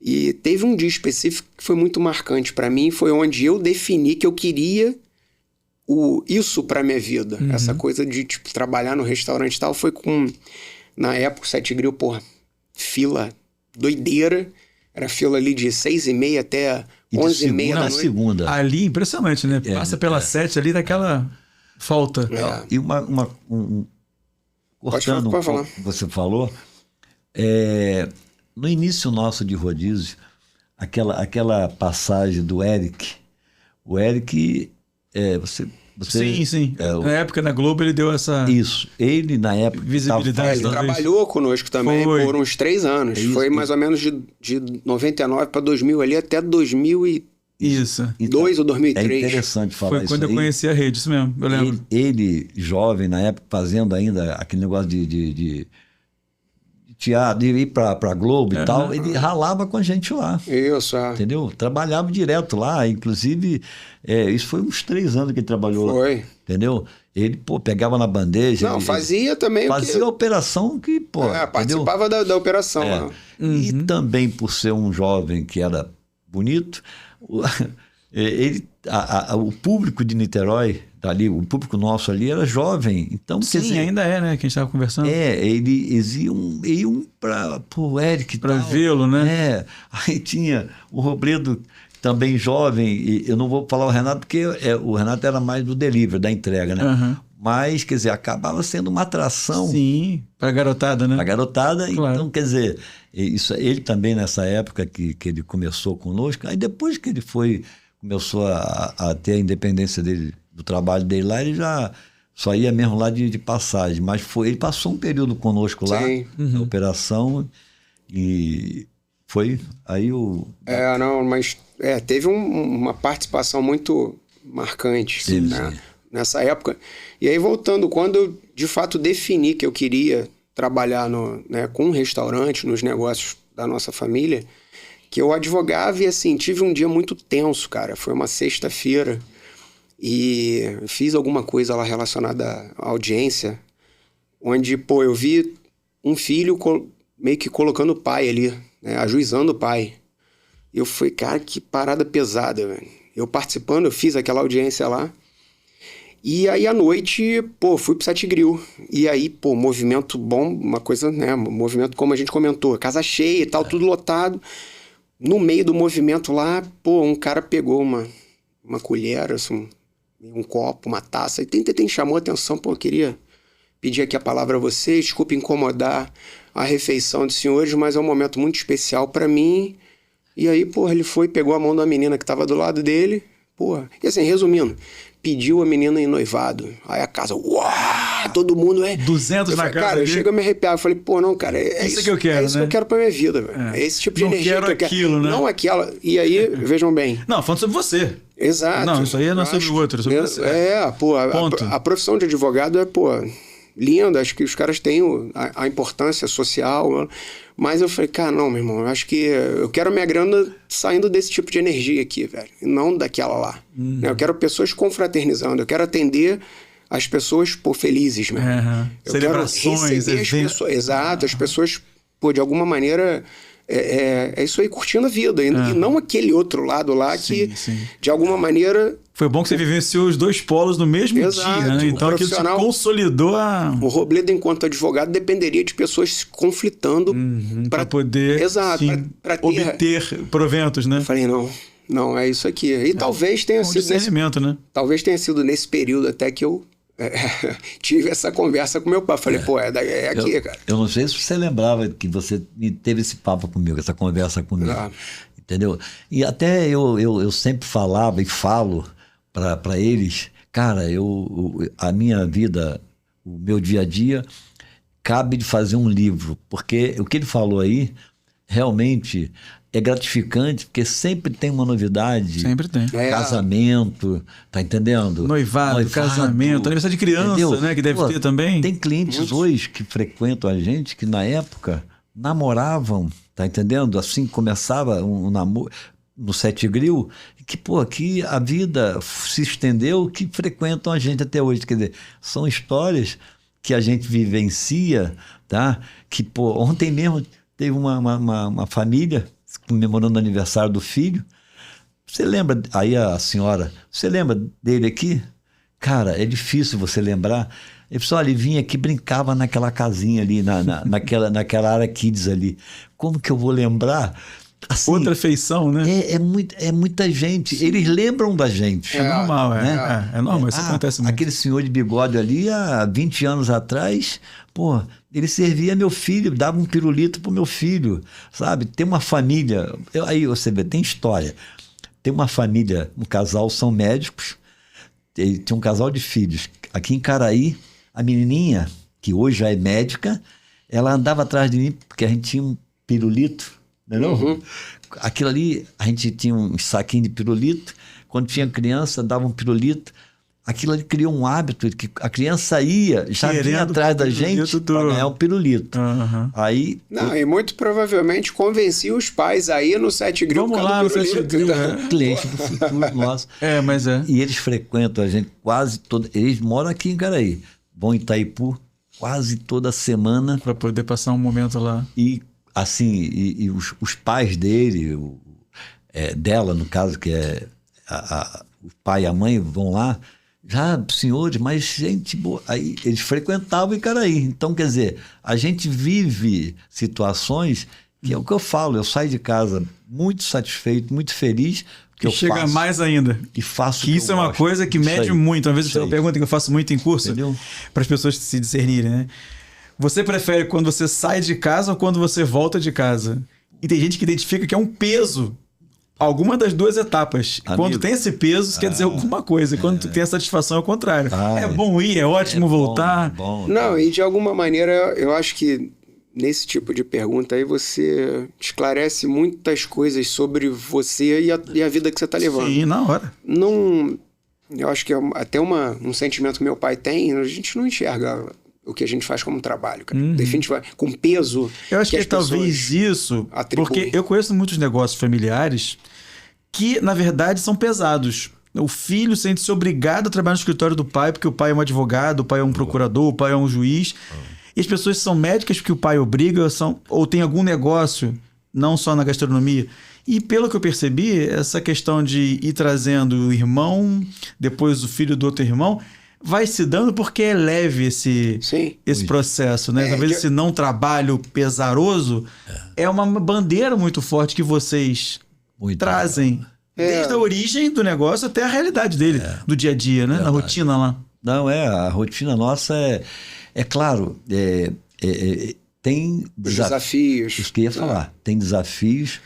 E teve um dia específico que foi muito marcante para mim, foi onde eu defini que eu queria isso pra minha vida. Essa coisa de, tipo, trabalhar no restaurante e tal, foi na época, o Sete Grill, porra, fila doideira. Era fila ali de 6h30 até 11h30 da noite. Segunda. Ali, impressionante, né? Passa pela 7 ali, daquela falta. E cortando pode falar. O que você falou, no início nosso de rodízio, aquela passagem do Eric, o Eric... Sim. Na época, na Globo, ele deu essa... Isso. Ele, na época... Visibilidade. Ele trabalhou conosco também por uns 3 anos. Foi mais ou menos de 99 para 2000 ali, até 2002 ou 2003. É interessante falar isso. Foi quando eu conheci a rede, isso mesmo, eu lembro. Ele, jovem, na época, fazendo ainda aquele negócio de teatro, de ir pra Globo e tal, ele ralava com a gente lá. Isso, entendeu? Trabalhava direto lá, inclusive, isso foi uns 3 anos que ele trabalhou lá. Entendeu? Ele, pegava na bandeja. Não, fazia também. Fazia a operação que, participava da operação. E também por ser um jovem que era bonito, o público de Niterói, ali, o público nosso ali era jovem. Então, sim, quer dizer, ainda né? Que a gente estava conversando. Eles iam para o Eric. Para vê-lo, né? Aí tinha o Robledo também jovem, e eu não vou falar o Renato, porque o Renato era mais do delivery, da entrega, né? Mas, quer dizer, acabava sendo uma atração. Sim, para a garotada, né? Para a garotada. Claro. Então, quer dizer, ele também nessa época que ele começou conosco, aí depois que ele começou a ter a independência dele, do trabalho dele lá, ele já só ia mesmo lá de passagem. Mas ele passou um período conosco lá, na operação, e foi aí teve uma participação muito marcante, né? Nessa época. E aí, voltando, quando eu de fato defini que eu queria trabalhar com um restaurante, nos negócios da nossa família, que eu advogava e assim, tive um dia muito tenso, cara. Foi uma sexta-feira e fiz alguma coisa lá relacionada à audiência, onde, eu vi um filho meio que colocando o pai ali, né, ajuizando o pai. E eu falei, cara, que parada pesada, velho. Eu participando, eu fiz aquela audiência lá. E aí, à noite, fui pro Sete Grill. E aí, movimento bom, uma coisa, né? Movimento como a gente comentou, casa cheia e tal, tudo lotado. No meio do movimento lá, um cara pegou uma colher, assim, um copo, uma taça, e chamou a atenção, queria pedir aqui a palavra a vocês, desculpe incomodar a refeição dos senhores, mas é um momento muito especial para mim. E aí, ele foi, pegou a mão da menina que tava do lado dele, e assim, resumindo, pediu a menina em noivado. Aí a casa, uau, todo mundo 200 na casa. Cara, eu chego a me arrepiar. Eu falei, não, cara, é isso que eu quero, é isso que eu quero pra minha vida, velho. É esse tipo de energia que eu quero. Né? Não aquela. E aí, vejam bem. Não, falando sobre você. Exato. Não, isso aí não é sobre o outro, é sobre você. A profissão de advogado é, linda. Acho que os caras têm a importância social. Mas eu falei, cara, não, meu irmão, eu acho que eu quero a minha grana saindo desse tipo de energia aqui, velho. E não daquela lá. Eu quero pessoas confraternizando, eu quero atender as pessoas, felizes, mesmo. Eu celebrações, quero receber as pessoas. Exato, as pessoas, de alguma maneira... É isso aí, curtindo a vida. E não aquele outro lado lá que, de alguma maneira... Foi bom que você vivenciou os dois polos no mesmo dia, né? Então aquilo te consolidou O Robledo, enquanto advogado, dependeria de pessoas se conflitando para poder obter proventos, né? Eu falei, não, é isso aqui. E talvez tenha sido... né? Talvez tenha sido nesse período até que eu... tive essa conversa com meu pai. Falei, é aqui, cara. Eu não sei se você lembrava que você teve esse papo comigo, essa conversa comigo. Entendeu? E até eu sempre falava e falo para eles, cara, a minha vida o meu dia a dia, cabe de fazer um livro, porque o que ele falou aí realmente é gratificante, porque sempre tem uma novidade. Sempre tem. Casamento, tá entendendo? Noivado, casamento, aniversário de criança, entendeu? né? Que deve ter também. Tem clientes hoje que frequentam a gente que na época namoravam, tá entendendo? Assim começava um namoro no Sete Grill, que, aqui a vida se estendeu, que frequentam a gente até hoje. Quer dizer, são histórias que a gente vivencia, tá? Que, ontem mesmo teve uma família comemorando o aniversário do filho. Você lembra, aí a senhora, você lembra dele aqui? Cara, é difícil você lembrar. Ele falou, olha, ele vinha aqui, brincava naquela casinha ali, naquela área kids ali. Como que eu vou lembrar? Assim, outra feição, né? É muita gente. Eles lembram da gente. É normal, né? É normal, isso acontece muito. Aquele senhor de bigode ali, há 20 anos atrás, ele servia meu filho, dava um pirulito pro meu filho, sabe? Tem uma família, aí você vê, tem história. Tem uma família, um casal, são médicos, tinha um casal de filhos. Aqui em Caraí, a menininha, que hoje já é médica, ela andava atrás de mim, porque a gente tinha um pirulito, não? Uhum. Aquilo ali, a gente tinha um saquinho de pirulito. Quando tinha criança, dava um pirulito. Aquilo ali criou um hábito que a criança ia, já vinha atrás da gente para ganhar um pirulito. Uhum. Aí, e muito provavelmente convencia os pais aí no Sete Grill. Vamos lá no Sete Grill. Cliente do futuro nosso. Mas é. E eles frequentam a gente quase toda. Eles moram aqui em Caraí. Vão em Itaipu quase toda semana. Para poder passar um momento lá. E assim, os pais dele, dela, no caso, que é o pai e a mãe, vão lá, já, senhores, mas gente boa. Aí eles frequentavam em Caraí. Então, quer dizer, a gente vive situações que é o que eu falo, eu saio de casa muito satisfeito, muito feliz. Que chega faço, mais ainda. E faço que isso é uma coisa que mede muito. Às vezes é uma pergunta que eu faço muito em curso, para as pessoas se discernirem, né? Você prefere quando você sai de casa ou quando você volta de casa? E tem gente que identifica que é um peso alguma das duas etapas. Amigo, quando tem esse peso, quer dizer alguma coisa. E quando tem a satisfação, é o contrário. É bom ir, é ótimo voltar. Bom. Não, e de alguma maneira, eu acho que nesse tipo de pergunta aí você esclarece muitas coisas sobre você e a vida que você está levando. Sim, na hora. Não, eu acho que é até um sentimento que meu pai tem, a gente não enxerga o que a gente faz como trabalho, cara. Definitivamente, com peso. Eu acho que talvez isso, porque eu conheço muitos negócios familiares que, na verdade, são pesados. O filho sente-se obrigado a trabalhar no escritório do pai, porque o pai é um advogado, o pai é um procurador, o pai é um juiz. E as pessoas são médicas porque o pai obriga, ou tem algum negócio, não só na gastronomia. E pelo que eu percebi, essa questão de ir trazendo o irmão, depois o filho do outro irmão, vai se dando porque é leve esse processo, né? Talvez esse não trabalho pesaroso é uma bandeira muito forte que vocês trazem. Desde a origem do negócio até a realidade dele, do dia a dia, né? Na rotina lá. Não, a rotina nossa é claro, tem desafios. Isso que eu ia falar. Tem desafios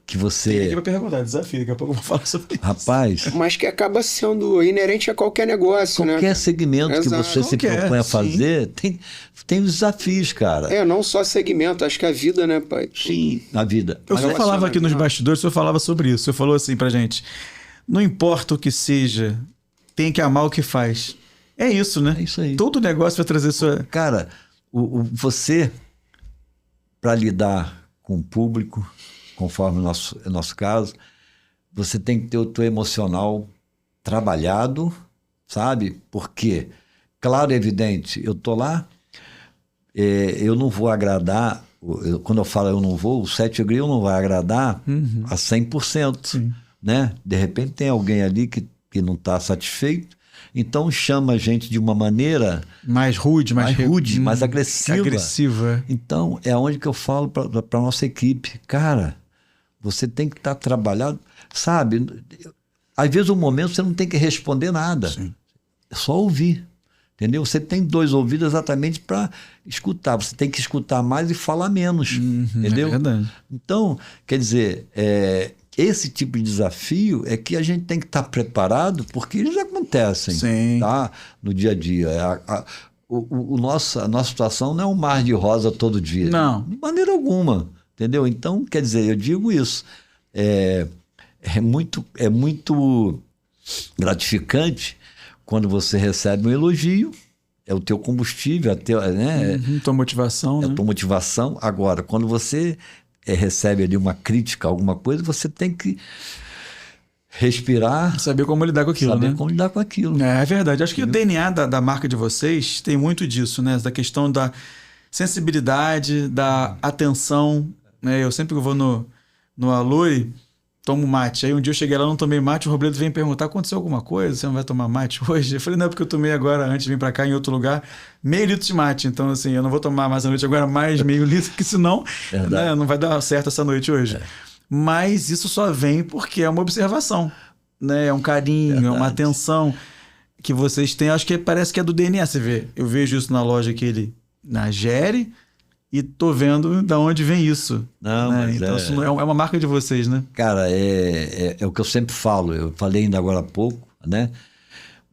que você... Tem aqui pra perguntar, desafio, daqui a pouco eu vou falar sobre isso. Rapaz... Mas que acaba sendo inerente a qualquer negócio, né? Qualquer segmento que você se propõe a fazer, tem desafios, cara. Não só segmento, acho que a vida, né, pai? Sim, a vida. O senhor falava aqui nos bastidores, o senhor falava sobre isso. O senhor falou assim pra gente, não importa o que seja, tem que amar o que faz. É isso, né? É isso aí. Todo negócio vai trazer sua... Cara, você, para lidar com o público, conforme o nosso caso, você tem que ter o teu emocional trabalhado, sabe? Porque, claro e evidente, eu tô lá, eu não vou agradar, quando eu falo eu não vou, o Sete Grill não vai agradar a 100%, né? De repente tem alguém ali que não está satisfeito, então chama a gente de uma maneira... mais rude, mais agressiva. Então, é onde que eu falo para a nossa equipe. Cara, você tem que estar trabalhado, sabe? Às vezes, um momento, você não tem que responder nada. Sim. É só ouvir, entendeu? Você tem 2 ouvidos exatamente para escutar. Você tem que escutar mais e falar menos, entendeu? É verdade. Então, quer dizer... esse tipo de desafio é que a gente tem que estar preparado, porque eles acontecem, tá? No dia a dia. a nossa situação não é um mar de rosa todo dia. Não. De maneira alguma, entendeu? Então, quer dizer, eu digo isso. É muito gratificante quando você recebe um elogio, é o teu combustível, né? Tua motivação, É a né? tua motivação. Agora, quando você recebe ali uma crítica, alguma coisa, você tem que respirar, Saber como lidar com aquilo, saber né? como lidar com aquilo. É verdade. Acho que o DNA da marca de vocês tem muito disso, né? Da questão da sensibilidade, da atenção, né? Eu sempre que vou no Aluri, tomo mate. Aí um dia eu cheguei lá, não tomei mate, o Robledo veio me perguntar, aconteceu alguma coisa? Você não vai tomar mate hoje? Eu falei, não, porque eu tomei agora, antes de vir pra cá, em outro lugar, meio litro de mate. Então, assim, eu não vou tomar mais à noite agora mais meio litro, porque senão né, não vai dar certo essa noite hoje. Mas isso só vem porque é uma observação, né? É um carinho, é uma atenção que vocês têm. Acho que parece que é do DNA, você vê. Eu vejo isso na loja que ele gere e tô vendo de onde vem isso. Não, né? mas Então isso é uma marca de vocês, né? Cara, é o que eu sempre falo. Eu falei ainda agora há pouco, né?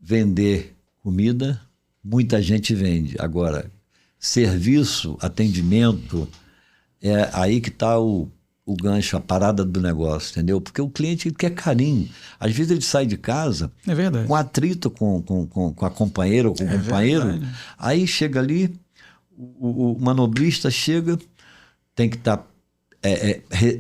Vender comida, muita gente vende. Agora, serviço, atendimento, é aí que está o gancho, a parada do negócio, entendeu? Porque o cliente ele quer carinho. Às vezes ele sai de casa É verdade. com atrito com a companheira ou com o companheiro. Verdade. Aí chega ali, o manobrista chega, tem que estar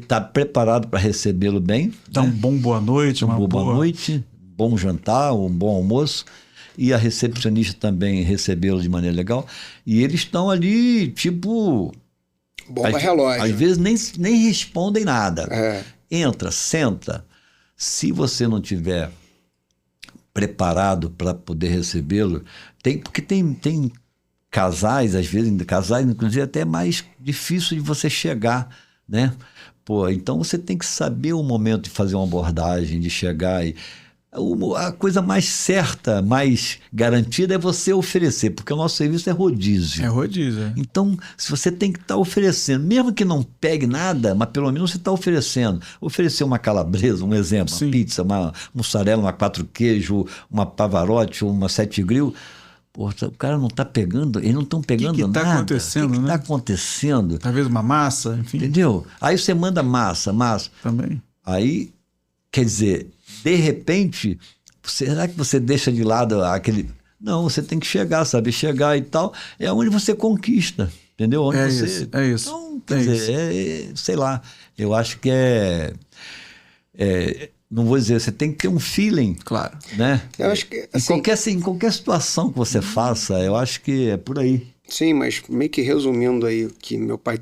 tá preparado para recebê-lo bem. Dá um bom boa noite, uma Boa noite, bom jantar, um bom almoço. E a recepcionista também recebê-lo de maneira legal. E eles estão ali, tipo... Bomba relógio. Às vezes nem respondem nada. É. Entra, senta. Se você não tiver preparado para poder recebê-lo, porque tem casais, às vezes, casais, inclusive, até mais difícil de você chegar, né? Pô, então você tem que saber o momento de fazer uma abordagem, de chegar e... A coisa mais certa, mais garantida é você oferecer, porque o nosso serviço é rodízio. É rodízio. É. Então, se você tem que estar oferecendo, mesmo que não pegue nada, mas pelo menos você está oferecendo. Oferecer uma calabresa, um exemplo, Sim. uma pizza, uma mussarela, uma 4 queijo, uma Pavarotti, uma 7 grill. Pô, o cara não está pegando, eles não estão pegando que tá nada. acontecendo, O que né? está acontecendo? Talvez uma massa, enfim. Entendeu? Aí você manda massa. Também. Aí, quer dizer, de repente, será que você deixa de lado aquele... Não, você tem que chegar, sabe? Chegar e tal, é onde você conquista, entendeu? Onde É você... isso, é isso. Então, quer dizer, sei lá, eu acho que não vou dizer, você tem que ter um feeling, Claro. né? Eu acho que, assim, Em qualquer situação que você faça, eu acho que é por aí. sim, mas meio que resumindo aí o que meu pai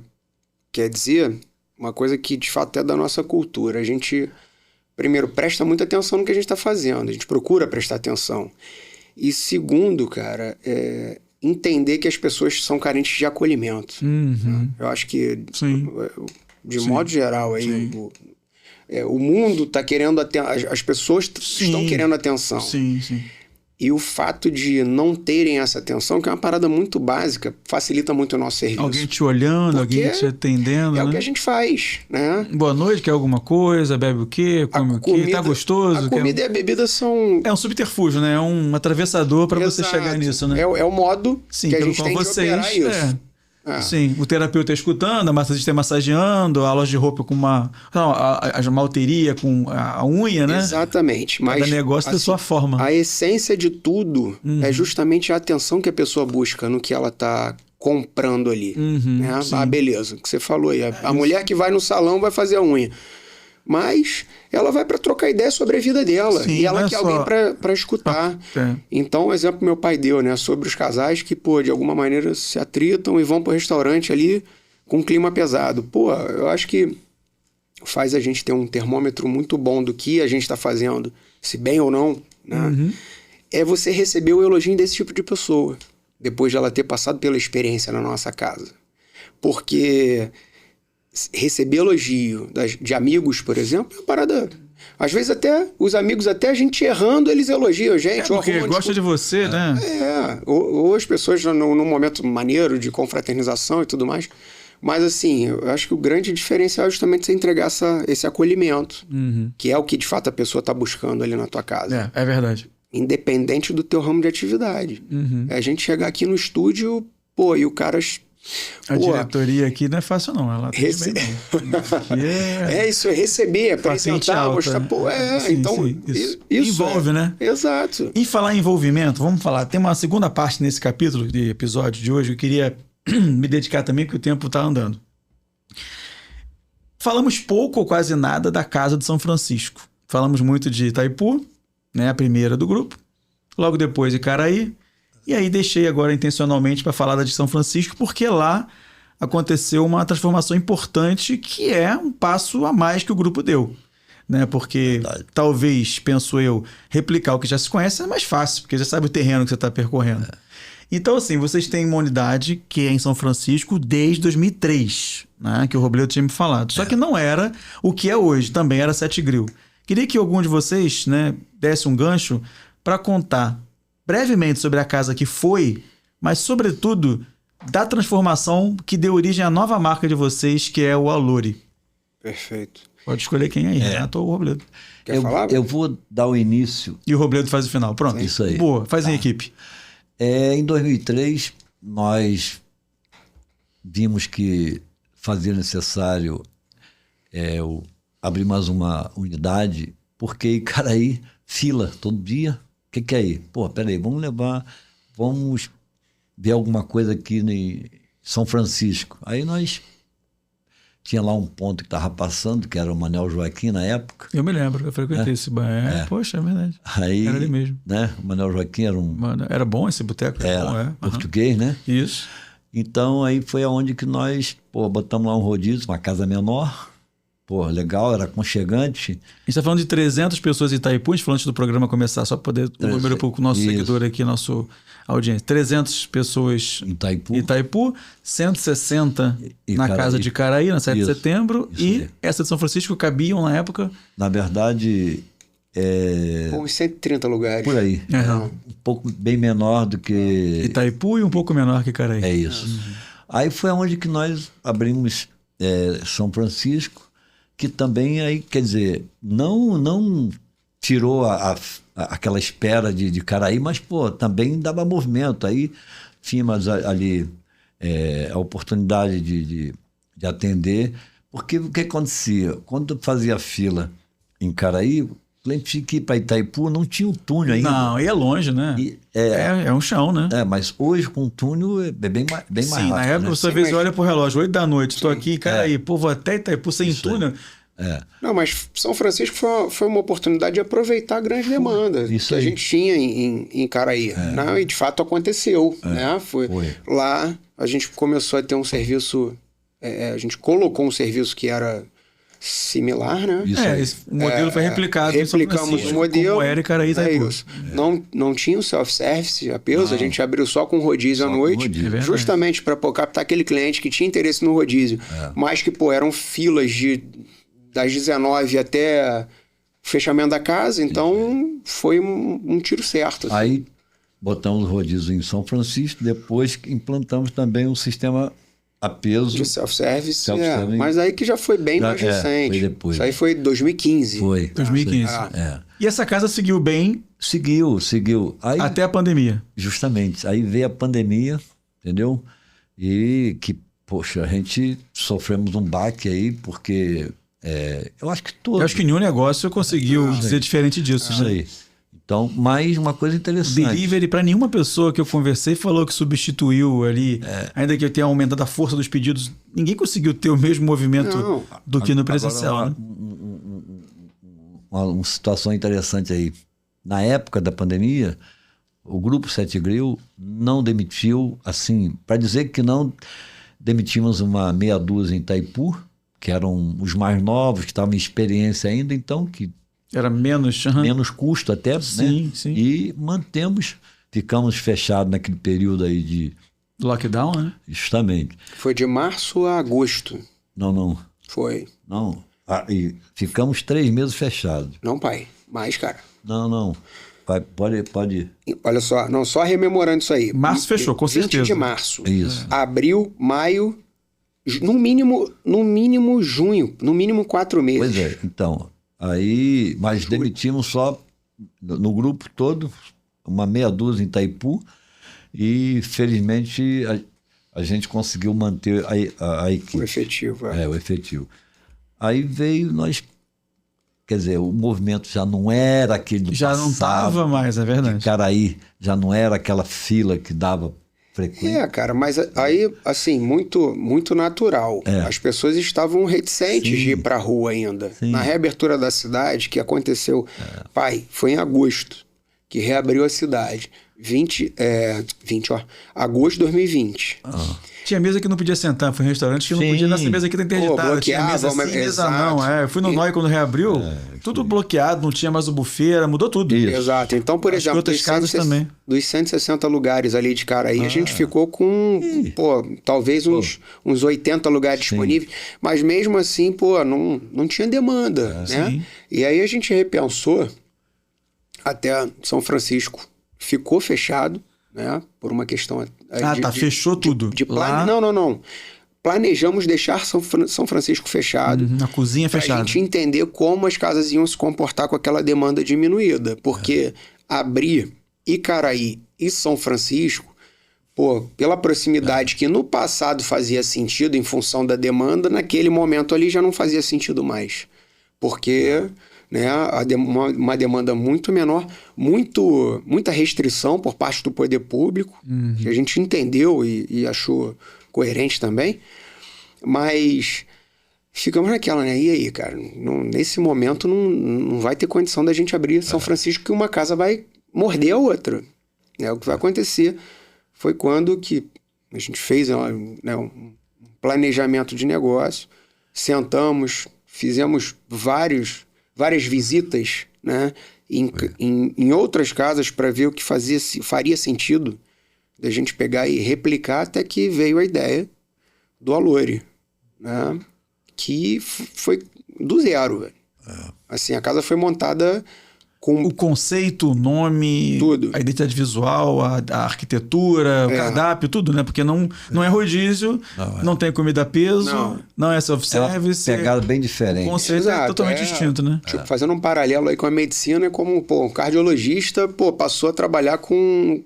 quer dizer, uma coisa que de fato é da nossa cultura. A gente, primeiro, presta muita atenção no que a gente está fazendo, a gente procura prestar atenção. E segundo, cara, entender que as pessoas são carentes de acolhimento. Uhum. Eu acho que, Sim. de Sim. modo geral, aí, o mundo está querendo as pessoas estão querendo atenção. Sim, sim. E o fato de não terem essa atenção, que é uma parada muito básica, facilita muito o nosso serviço. Alguém te olhando, Porque alguém te atendendo, é né? o que a gente faz, né? Boa noite, quer alguma coisa? Bebe o quê? Come o quê? Tá gostoso? A comida e a bebida são... É um subterfúgio, né? É um atravessador para você Exato. chegar nisso, né? É o modo Sim, que a pelo gente qual tem de operar isso. Sim, o terapeuta escutando, a massagista massageando, a loja de roupa com uma malteria com a unha, né? Exatamente. Mas, Cada negócio tem sua forma. A essência de tudo é justamente a atenção que a pessoa busca no que ela está comprando ali. Né? Ah, beleza, o que você falou aí. A mulher que vai no salão vai fazer a unha. Mas ela vai para trocar ideia sobre a vida dela. Sim, e ela não é quer só- alguém para escutar. Então, o exemplo que meu pai deu, né? Sobre os casais que, pô, de alguma maneira se atritam e vão pro restaurante ali com um clima pesado. Pô, eu acho que faz a gente ter um termômetro muito bom do que a gente está fazendo, se bem ou não, né? É você receber o elogio desse tipo de pessoa, depois de ela ter passado pela experiência na nossa casa. Porque receber elogio de amigos, por exemplo, é uma parada... Às vezes até os amigos, até a gente errando, eles elogiam a gente. Porque gosta de você, né? Ou as pessoas num momento maneiro de confraternização e tudo mais. Mas assim, eu acho que o grande diferencial é justamente você entregar esse acolhimento, que é o que de fato a pessoa está buscando ali na tua casa. É verdade. independente do teu ramo de atividade. É a gente chegar aqui no estúdio, pô, e o cara... A diretoria aqui não é fácil, não. Ela tem bem, não. É isso, é receber, apresentar, mostrar. Pô, sim, então. Sim, isso envolve, né? Exato. E falar em envolvimento, vamos falar. Tem uma segunda parte nesse capítulo de episódio de hoje. Eu queria me dedicar também, porque o tempo está andando. Falamos pouco ou quase nada da Casa de São Francisco. Falamos muito de Itaipu, né, a primeira do grupo. Logo depois Icaraí. E aí deixei agora intencionalmente para falar da de São Francisco, porque lá aconteceu uma transformação importante que é um passo a mais que o grupo deu. Né? Porque talvez, penso eu, replicar o que já se conhece é mais fácil, porque já sabe o terreno que você está percorrendo. Então, assim, vocês têm uma unidade que é em São Francisco desde 2003, né? Que o Robledo tinha me falado. Só que não era o que é hoje, também era Sete Grill. Queria que algum de vocês, né, desse um gancho para contar brevemente sobre a casa que foi, mas sobretudo da transformação que deu origem à nova marca de vocês, que é o Allure. Perfeito. Pode escolher quem aí, Renato ou o Robledo. Quer falar? Eu vou dar o início. E o Robledo faz o final. Pronto. Isso aí. Boa, faz em equipe. Em 2003, nós vimos que fazia necessário abrir mais uma unidade, porque Icaraí, fila todo dia. O que é aí? Pô, peraí, vamos ver alguma coisa aqui em São Francisco. Aí nós tinha lá um ponto que estava passando, que era o Manuel Joaquim na época. Eu me lembro, eu frequentei esse bar. Poxa, é verdade. Aí, era ali mesmo. Né, o Manuel Joaquim era Era bom esse boteco? Era bom, português, né? Isso. Então aí foi aonde que nós, botamos lá um rodízio, uma casa menor. Pô, legal, era aconchegante. A gente está falando de 300 pessoas em Itaipu, a gente falou antes do programa começar, só para poder o número para o nosso seguidor aqui, nosso audiência. 300 pessoas em Itaipu, 160 na casa de Icaraí, na 7 de setembro, e essa de São Francisco cabiam na época... Na verdade... uns 130 lugares. Por aí. Um pouco bem menor do que... Itaipu e um pouco menor que Icaraí. É isso. Aí foi onde que nós abrimos São Francisco, que também aí, quer dizer, não tirou aquela espera de Icaraí, mas, também dava movimento. Aí tínhamos ali a oportunidade de atender, porque o que acontecia? Quando fazia fila em Icaraí, o cliente tinha que ir para Itaipu, não tinha o túnel ainda. Não, e é longe, né? É um chão, né? Mas hoje com o túnel é bem mais rápido. Sim, na época você às vezes olha pro relógio, 8 da noite, estou aqui, Icaraí, vou até Itaipu sem túnel. Não, mas São Francisco foi uma oportunidade de aproveitar a grande demanda que a gente tinha em Icaraí. Né? E de fato aconteceu. Né? Foi. Lá a gente começou a ter um serviço, a gente colocou um serviço que era similar, né? O modelo foi replicado em São Francisco, o modelo, como era Icaraí e Itaipu. Não tinha o self-service apenas, a gente abriu só com rodízio à noite, justamente para captar aquele cliente que tinha interesse no rodízio, mas que eram filas das 19 até o fechamento da casa, então foi um tiro certo. Assim. Aí botamos o rodízio em São Francisco, depois implantamos também um sistema a peso. De self-service, mas aí que já foi bem mais recente. Foi depois. Isso aí foi 2015. Foi. 2015. E essa casa seguiu bem? Seguiu. Aí, até a pandemia. Justamente. Aí veio a pandemia, entendeu? E que, poxa, a gente sofremos um baque aí, porque eu acho que todo... Eu acho que nenhum negócio conseguiu dizer diferente disso. Isso aí. Então, mais uma coisa interessante. Delivery, para nenhuma pessoa que eu conversei falou que substituiu ali, ainda que tenha aumentado a força dos pedidos, ninguém conseguiu ter o mesmo movimento do que no presencial. Agora, uma situação interessante aí. Na época da pandemia, o Grupo Sete Grill não demitiu, assim, para dizer que não demitimos uma meia dúzia em Itaipu, que eram os mais novos, que estavam em experiência ainda, então que era menos custo até, sim, né? Sim. E ficamos fechados naquele período aí de lockdown, né? Justamente. Foi de março a agosto. Não. Foi. Não. E ficamos 3 meses fechados. Não, pai. Mais, cara. Não. Pode. Olha só, não, só rememorando isso aí. Março fechou, com 20 certeza. de março. Isso. Abril, maio, no mínimo junho, no mínimo 4 meses. Pois é, então. Aí, mas demitimos só no grupo todo, uma meia dúzia em Itaipu, e felizmente a gente conseguiu manter a equipe. O efetivo. O efetivo. Aí veio quer dizer, o movimento já não era aquele do Já passado. não estava mais, é verdade. Caraí já não era aquela fila que dava frequência. Cara, mas aí, assim, muito, muito natural. As pessoas estavam reticentes de ir pra rua ainda. Sim. Na reabertura da cidade, que aconteceu, foi em agosto, que reabriu a cidade. Agosto de 2020. Tinha mesa que não podia sentar, foi em restaurante que não podia nessa mesa aqui tá interditada. Tinha mesa sim, mesa não. Eu fui no Noi quando reabriu, tudo bloqueado, não tinha mais o buffet, mudou tudo. Isso. Exato. Então, por exemplo, outras casas também. Dos 160 lugares ali de Caraí, a gente ficou com, talvez uns 80 lugares disponíveis, mas mesmo assim, não tinha demanda, né? Sim. E aí a gente repensou, até São Francisco ficou fechado, né? Por uma questão... fechou tudo. Lá... Não. Planejamos deixar São Francisco fechado. A cozinha fechada. Pra gente entender como as casas iam se comportar com aquela demanda diminuída. Porque abrir Icaraí e São Francisco, pela proximidade que no passado fazia sentido em função da demanda, naquele momento ali já não fazia sentido mais. Porque... né, uma demanda muito menor, muita restrição por parte do poder público, que a gente entendeu e achou coerente também, mas ficamos naquela, né? E aí, cara, nesse momento não vai ter condição da gente abrir São Francisco, que uma casa vai morder a outra. O que vai acontecer foi quando que a gente fez um planejamento de negócio, sentamos, fizemos várias visitas, né, em outras casas para ver o que faria sentido da gente pegar e replicar, até que veio a ideia do Allure, né, que foi do zero, velho. Assim, a casa foi montada com... O conceito, o nome, tudo. A identidade visual, a arquitetura, o cardápio, tudo, né? Porque não é rodízio, não tem comida a peso, não é self-service. É uma pegada bem diferente. O conceito é totalmente distinto, né? Tipo, fazendo um paralelo aí com a medicina, é como um cardiologista passou a trabalhar com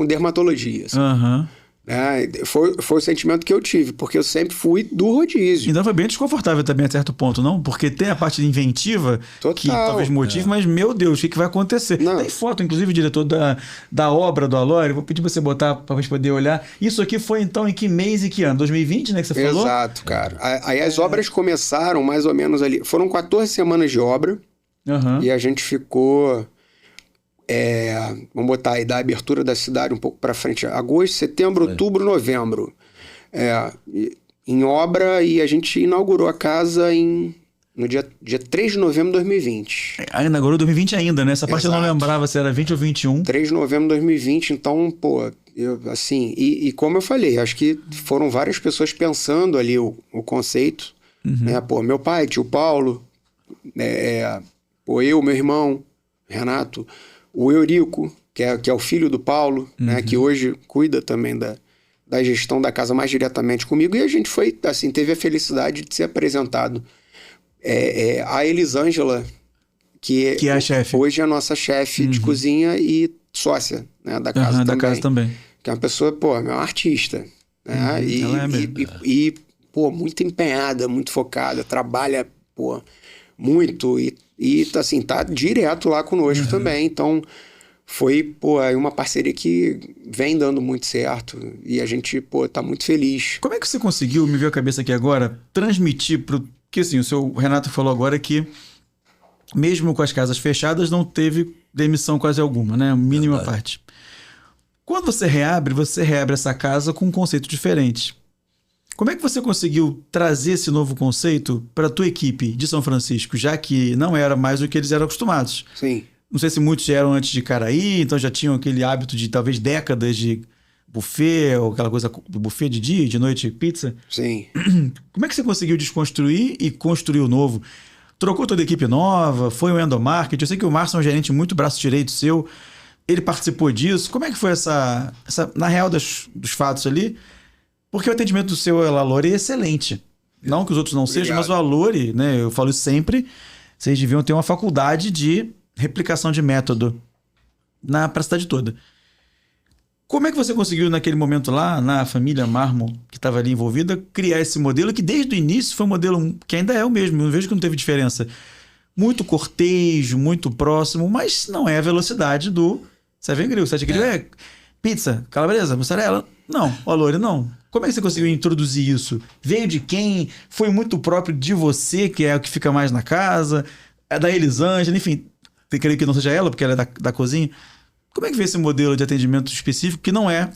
dermatologia. Assim. Foi o sentimento que eu tive, porque eu sempre fui do rodízio. Então foi bem desconfortável também a certo ponto, não? Porque tem a parte inventiva, que talvez motive, mas meu Deus, o que vai acontecer? Não. Tem foto, inclusive, diretor da obra do Allure, vou pedir pra você botar pra gente poder olhar. Isso aqui foi então em que mês e que ano? 2020, né, que você falou? Exato, cara. Aí as obras começaram mais ou menos ali, foram 14 semanas de obra, e a gente ficou... vamos botar aí da abertura da cidade um pouco para frente, agosto, setembro, outubro, novembro, em obra, e a gente inaugurou a casa no dia 3 de novembro de 2020. Inaugurou 2020 ainda, né? Essa parte eu não lembrava se era 20 ou 21. 3 de novembro de 2020, então, assim, e como eu falei, acho que foram várias pessoas pensando ali o conceito, né? Meu pai, tio Paulo, eu, meu irmão, Renato, o Eurico, que é o filho do Paulo, né, que hoje cuida também da gestão da casa mais diretamente comigo, e a gente foi, assim, teve a felicidade de ser apresentado a Elisângela, que é a chefe. Hoje é a nossa chefe de cozinha e sócia, né, da casa também. Da casa também. Que é uma pessoa, é uma artista, né, ela é mesmo. Muito empenhada, muito focada, trabalha, muito, e assim, tá direto lá conosco também. Então, foi, uma parceria que vem dando muito certo. E a gente, tá muito feliz. Como é que você conseguiu, me veio a cabeça aqui agora, transmitir porque assim, o seu Renato falou agora que mesmo com as casas fechadas não teve demissão quase alguma, né? Mínima parte. Quando você reabre essa casa com um conceito diferente. Como é que você conseguiu trazer esse novo conceito para a tua equipe de São Francisco, já que não era mais o que eles eram acostumados? Sim. Não sei se muitos eram antes de Caraí, então já tinham aquele hábito de talvez décadas de buffet, ou aquela coisa do buffet de dia, de noite, pizza. Sim. Como é que você conseguiu desconstruir e construir o novo? Trocou toda a equipe nova? Foi o endomarketing? Eu sei que o Márcio é um gerente muito braço direito seu. Ele participou disso. Como é que foi essa na real dos fatos ali? Porque o atendimento do seu Allure é excelente. Não que os outros não sejam, mas o Allure, né, eu falo isso sempre, vocês deviam ter uma faculdade de replicação de método para a cidade toda. Como é que você conseguiu, naquele momento lá, na família Marmon, que estava ali envolvida, criar esse modelo que desde o início foi um modelo que ainda é o mesmo, eu vejo que não teve diferença. Muito cortejo, muito próximo, mas não é a velocidade do Seven Grill. Sete Grill é pizza, calabresa, mussarela. Não, o Allure não. Como é que você conseguiu introduzir isso? Veio de quem? Foi muito próprio de você, que é o que fica mais na casa? É da Elisângela, enfim. Eu creio que não seja ela, porque ela é da cozinha. Como é que veio esse modelo de atendimento específico, que não é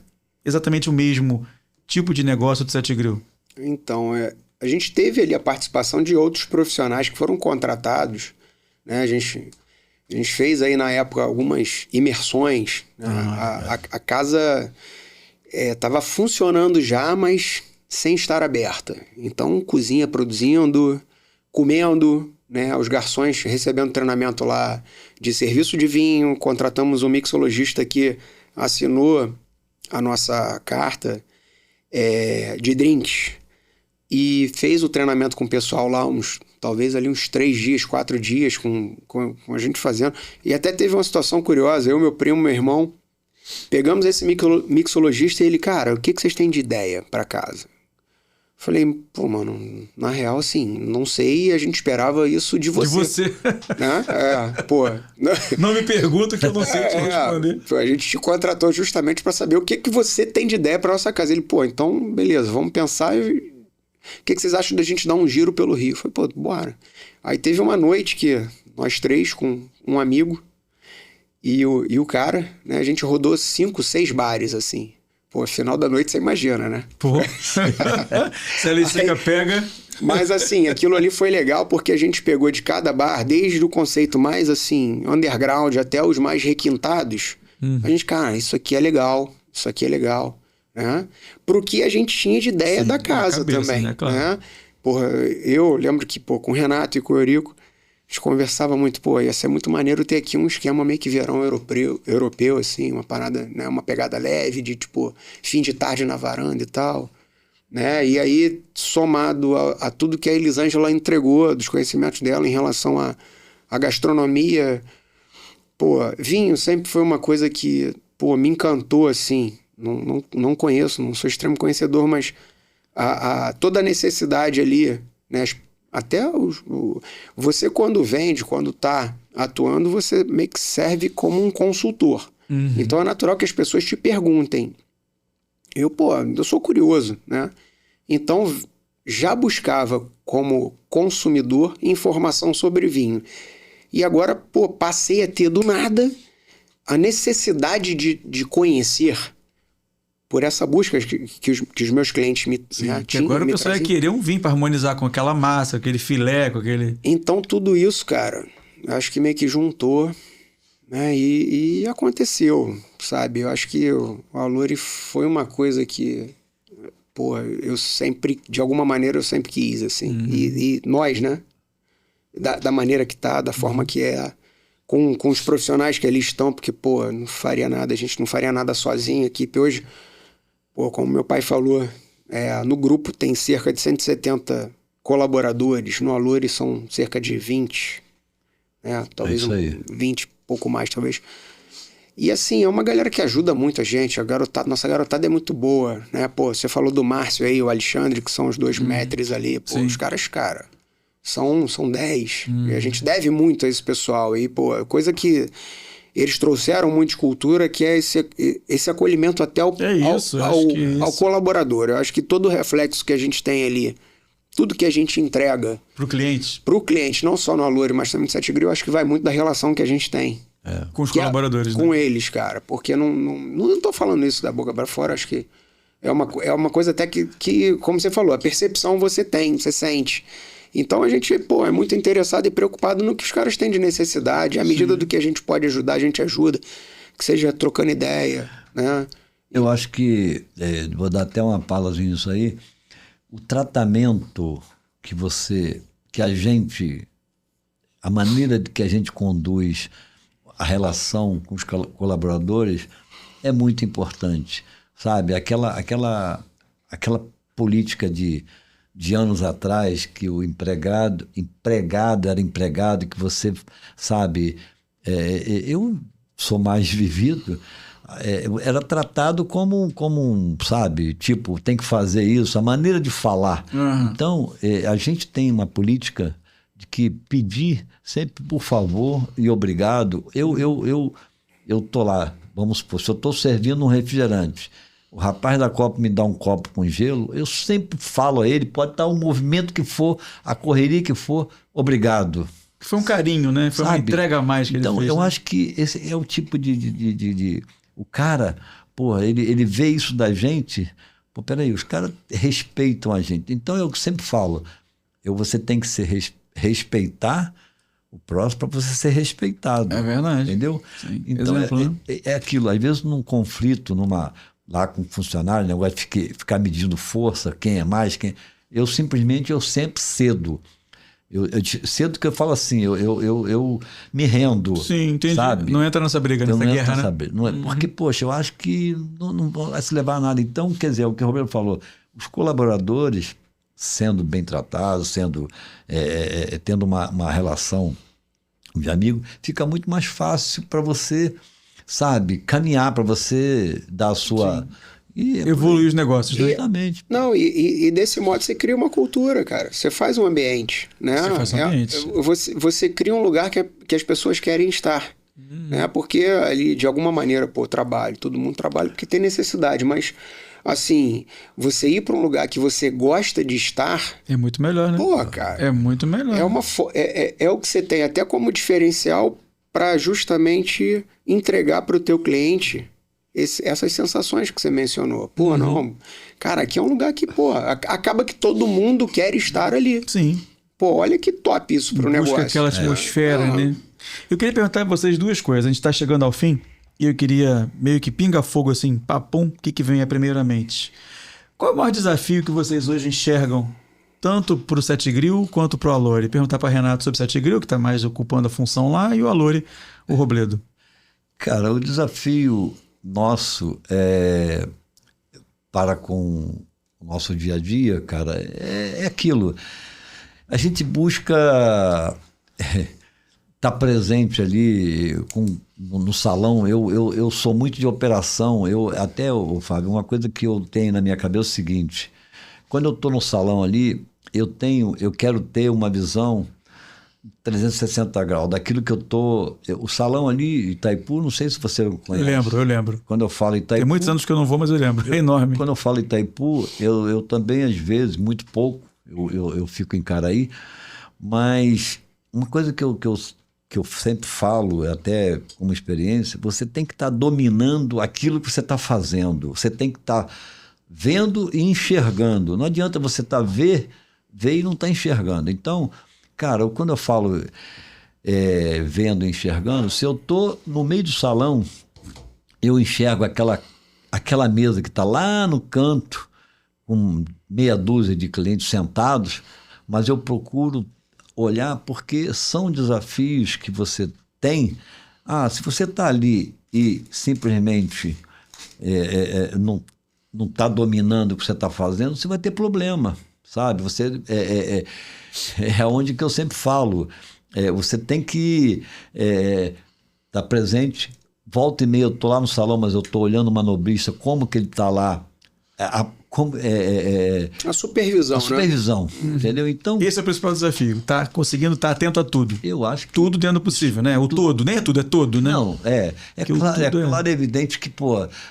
exatamente o mesmo tipo de negócio do Sete Grill? Então, a gente teve ali a participação de outros profissionais que foram contratados, né? A gente fez aí na época algumas imersões, né? A casa estava funcionando já, mas sem estar aberta. Então, cozinha produzindo, comendo, né? Os garçons recebendo treinamento lá de serviço de vinho, contratamos um mixologista que assinou a nossa carta de drinks e fez o treinamento com o pessoal lá talvez ali uns 3 dias, 4 dias com a gente fazendo. E até teve uma situação curiosa, eu, meu primo, meu irmão, pegamos esse mixologista e ele, cara, o que vocês têm de ideia para casa? Falei, pô, mano, na real, assim, não sei, a gente esperava isso de você. De você. Né? Pô. Não me pergunta que eu não sei te responder. A gente te contratou justamente para saber o que você tem de ideia para nossa casa. Ele, pô, então, beleza, vamos pensar. O que vocês acham da gente dar um giro pelo Rio? Eu falei, pô, bora. Aí teve uma noite que nós 3 com um amigo e o cara, né, a gente rodou 5, 6 bares, assim. Pô, final da noite você imagina, né? Pô. Se a Licica pega... Mas assim, aquilo ali foi legal porque a gente pegou de cada bar, desde o conceito mais assim, underground até os mais requintados. A gente, cara, isso aqui é legal, né? Pro que a gente tinha de ideia da casa também, né? Claro. Né? Porra, eu lembro que, pô, com o Renato e com o Eurico, a gente conversava muito, pô, ia ser muito maneiro ter aqui um esquema meio que verão europeu, assim, uma parada, né, uma pegada leve de, tipo, fim de tarde na varanda e tal, né, e aí, somado a tudo que a Elisângela entregou, dos conhecimentos dela em relação à gastronomia, pô, vinho sempre foi uma coisa que, pô, me encantou, assim, não conheço, não sou extremo conhecedor, mas toda a necessidade ali, né, até você quando vende, quando tá atuando, você meio que serve como um consultor. Então é natural que as pessoas te perguntem. Eu sou curioso, né? Então já buscava como consumidor informação sobre vinho. E agora, pô, passei a ter do nada a necessidade de conhecer por essa busca que os meus clientes me tinham. Que agora o pessoal ia querer um vinho para harmonizar com aquela massa, aquele filé, com aquele... Então tudo isso, cara, acho que meio que juntou, né? E aconteceu, sabe? Eu acho que o Allure foi uma coisa que, pô, eu sempre, de alguma maneira, eu sempre quis, assim. E nós, né? Da maneira que tá, da forma que é, com os profissionais que ali estão, porque, pô, não faria nada, a gente não faria nada sozinho. A equipe hoje... Pô, como meu pai falou, no grupo tem cerca de 170 colaboradores, no Allure são cerca de 20, né? Talvez 20, pouco mais, talvez. E assim, é uma galera que ajuda muito a gente, nossa garotada é muito boa, né? Pô, você falou do Márcio aí, o Alexandre, que são os 2 mestres ali, pô, os caras, cara, são 10, e a gente deve muito a esse pessoal aí, pô, coisa que... Eles trouxeram muito de cultura, que é esse acolhimento até ao colaborador. Eu acho que todo o reflexo que a gente tem ali, tudo que a gente entrega... Pro cliente. Pro cliente, não só no Allure, mas também no Sete Grill, acho que vai muito da relação que a gente tem. Com os colaboradores, né? Com eles, cara. Porque não tô falando isso da boca para fora, acho que é uma coisa até que, como você falou, a percepção você tem, você sente. Então a gente, pô, é muito interessado e preocupado no que os caras têm de necessidade. À medida do que a gente pode ajudar, a gente ajuda. Que seja trocando ideia, né? Eu acho que, vou dar até uma pausazinha nisso aí, o tratamento a maneira que a gente conduz a relação com os colaboradores é muito importante, sabe? Aquela política de anos atrás, que o empregado era empregado, que você, sabe, eu sou mais vivido, era tratado como um, sabe, tipo, tem que fazer isso, a maneira de falar. Então, a gente tem uma política de que pedir sempre por favor e obrigado. Eu tô lá, vamos supor, se eu estou servindo um refrigerante, o rapaz da Copa me dá um copo com gelo, eu sempre falo a ele, pode estar o movimento que for, a correria que for, obrigado. Foi um carinho, né? Foi uma entrega a mais que ele fez. Então, eu né? acho que esse é o tipo o cara, porra, ele vê isso da gente, pô, peraí, os caras respeitam a gente. Então, eu sempre falo, você tem que respeitar o próximo para você ser respeitado. É verdade. Entendeu? Sim. Então, Exemplo, é aquilo. Às vezes, num conflito, lá com funcionário, negócio de ficar medindo força, quem é mais, quem... Eu sempre cedo. Eu cedo que eu falo assim, eu me rendo. Sim, entendi. Sabe? Não entra nessa briga, nessa guerra, né? Não é, porque, poxa, eu acho que não vai se levar a nada. Então, quer dizer, o que o Roberto falou, os colaboradores sendo bem tratados, tendo uma relação de amigo, fica muito mais fácil para você, sabe, caminhar, para você dar a sua... evoluir os negócios, né? Exatamente. Não, e desse modo você cria uma cultura, cara. Você faz um ambiente, né? Você faz um ambiente. Você cria um lugar que as pessoas querem estar. Né? Porque ali, de alguma maneira, trabalho. Todo mundo trabalha porque tem necessidade. Mas, assim, você ir para um lugar que você gosta de estar... É muito melhor, né? Pô, cara. É muito melhor. É o que você tem até como diferencial para justamente entregar para o teu cliente... essas sensações que você mencionou. Pô, não. Cara, aqui é um lugar que, acaba que todo mundo quer estar ali. Sim. Pô, olha que top isso pro negócio. Busca aquela atmosfera, né? Eu queria perguntar a vocês duas coisas. A gente está chegando ao fim e eu queria meio que pinga-fogo assim, papum, o que vem primeiramente? Qual é o maior desafio que vocês hoje enxergam, tanto para o Sete Grill quanto para o Alori? Perguntar para Renato sobre o Sete Grill, que está mais ocupando a função lá, e o Alori, o Robledo. Cara, o desafio nosso para com o nosso dia a dia, cara, é aquilo. A gente busca estar presente ali no salão. Eu sou muito de operação. Fábio, uma coisa que eu tenho na minha cabeça é o seguinte: quando eu estou no salão ali, eu quero ter uma visão 360 graus daquilo que eu tô... O salão ali, Itaipu, não sei se você conhece. Eu lembro. Quando eu falo Itaipu... Tem muitos anos que eu não vou, mas eu lembro. É enorme. Quando eu falo Itaipu, eu também, às vezes, muito pouco, eu fico em Caraí, mas uma coisa que eu sempre falo, até como experiência, você tem que estar dominando aquilo que você está fazendo. Você tem que estar vendo e enxergando. Não adianta você ver e não estar enxergando. Então... Cara, quando eu falo vendo e enxergando, se eu estou no meio do salão, eu enxergo aquela mesa que está lá no canto, com meia dúzia de clientes sentados, mas eu procuro olhar porque são desafios que você tem. Se você está ali e simplesmente não está dominando o que você está fazendo, você vai ter problema, sabe? Você é onde que eu sempre falo. Você tem que estar presente. Volta e meia eu estou lá no salão, mas eu estou olhando o manobrista, como que ele está lá. A supervisão, a supervisão, né? Entendeu? Então, esse é o principal desafio. Tá conseguindo estar atento a tudo. Eu acho que... Tudo dentro do possível, né? todo, nem é tudo, é todo, né? Não, claro e evidente que,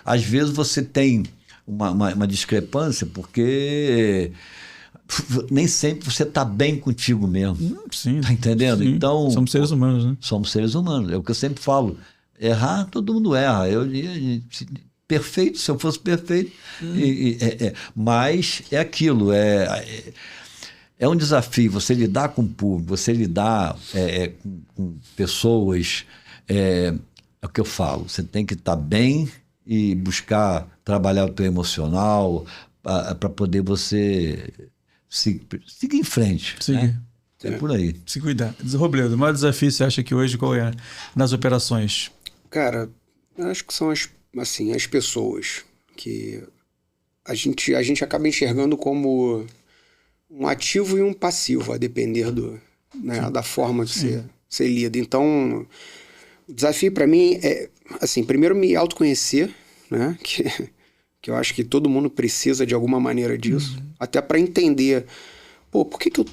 às vezes você tem uma discrepância, porque... nem sempre você está bem contigo mesmo. Sim. Tá entendendo? Sim. Então, somos seres humanos, né? Somos seres humanos. É o que eu sempre falo. Errar, todo mundo erra. Perfeito, se eu fosse perfeito. Mas é aquilo. É um desafio você lidar com o público, você lidar com pessoas. É o que eu falo. Você tem que estar bem e buscar trabalhar o teu emocional para poder você... seguir em frente. Seguir. Né? É por aí. Se cuidar. Robledo, o maior desafio você acha que hoje qual é nas operações? Cara, eu acho que são as pessoas que a gente acaba enxergando como um ativo e um passivo, a depender da forma que você lida. Então, O desafio para mim é, assim, primeiro me autoconhecer, né? Que eu acho que todo mundo precisa de alguma maneira disso, até para entender, pô, por que eu,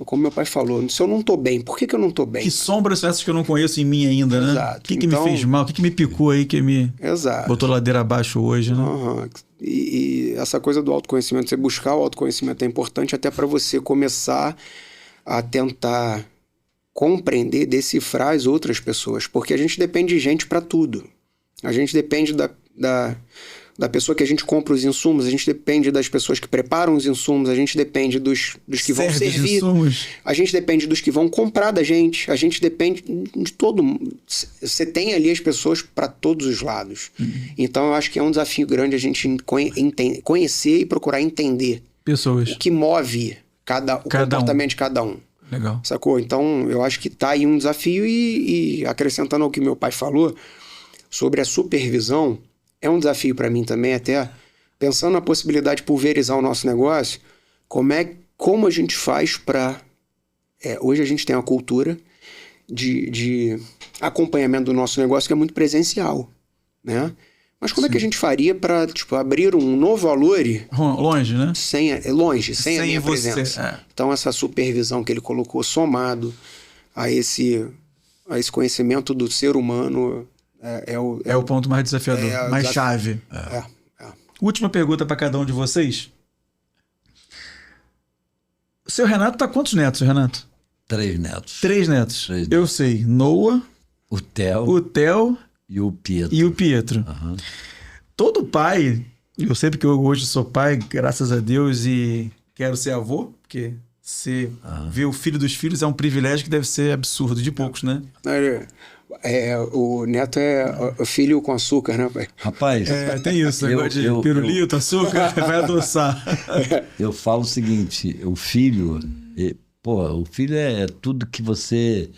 como meu pai falou, se eu não tô bem, por que eu não tô bem? Que sombras essas que eu não conheço em mim ainda, né? Exato. O que Então, me fez mal? O que me picou aí que me Exato. botou ladeira abaixo hoje, né? Uhum. E essa coisa do autoconhecimento, você buscar o autoconhecimento é importante até para você começar a tentar compreender, decifrar as outras pessoas, porque a gente depende de gente para tudo. A gente depende da pessoa que a gente compra os insumos, a gente depende das pessoas que preparam os insumos, a gente depende dos que vão servir, a gente depende dos que vão comprar da gente, a gente depende de todo mundo. Você tem ali as pessoas para todos os lados. Então eu acho que é um desafio grande a gente conhecer e procurar entender pessoas, o que move o comportamento de cada um. Legal. Sacou? Então eu acho que tá aí um desafio e acrescentando ao que meu pai falou sobre a supervisão, é um desafio para mim também, até pensando na possibilidade de pulverizar o nosso negócio, como a gente faz para... hoje a gente tem uma cultura de acompanhamento do nosso negócio que é muito presencial, né? Mas como é que a gente faria para abrir um novo Aluri... Longe, né? Sem a minha presença. Então essa supervisão que ele colocou somado a esse conhecimento do ser humano... É o ponto mais desafiador, mais chave. Última pergunta para cada um de vocês. O seu Renato tá quantos netos, Renato? 3 netos. 3 netos. Eu sei. Noah, o Theo e o Pietro. Uhum. Todo pai, eu sei porque eu hoje sou pai, graças a Deus, e quero ser avô, porque ser ver o filho dos filhos é um privilégio que deve ser absurdo, de poucos, né? O neto é o filho com açúcar, né, pai? Rapaz... tem isso, negócio de pirulito, açúcar, vai adoçar. Eu falo o seguinte, o filho é tudo que você...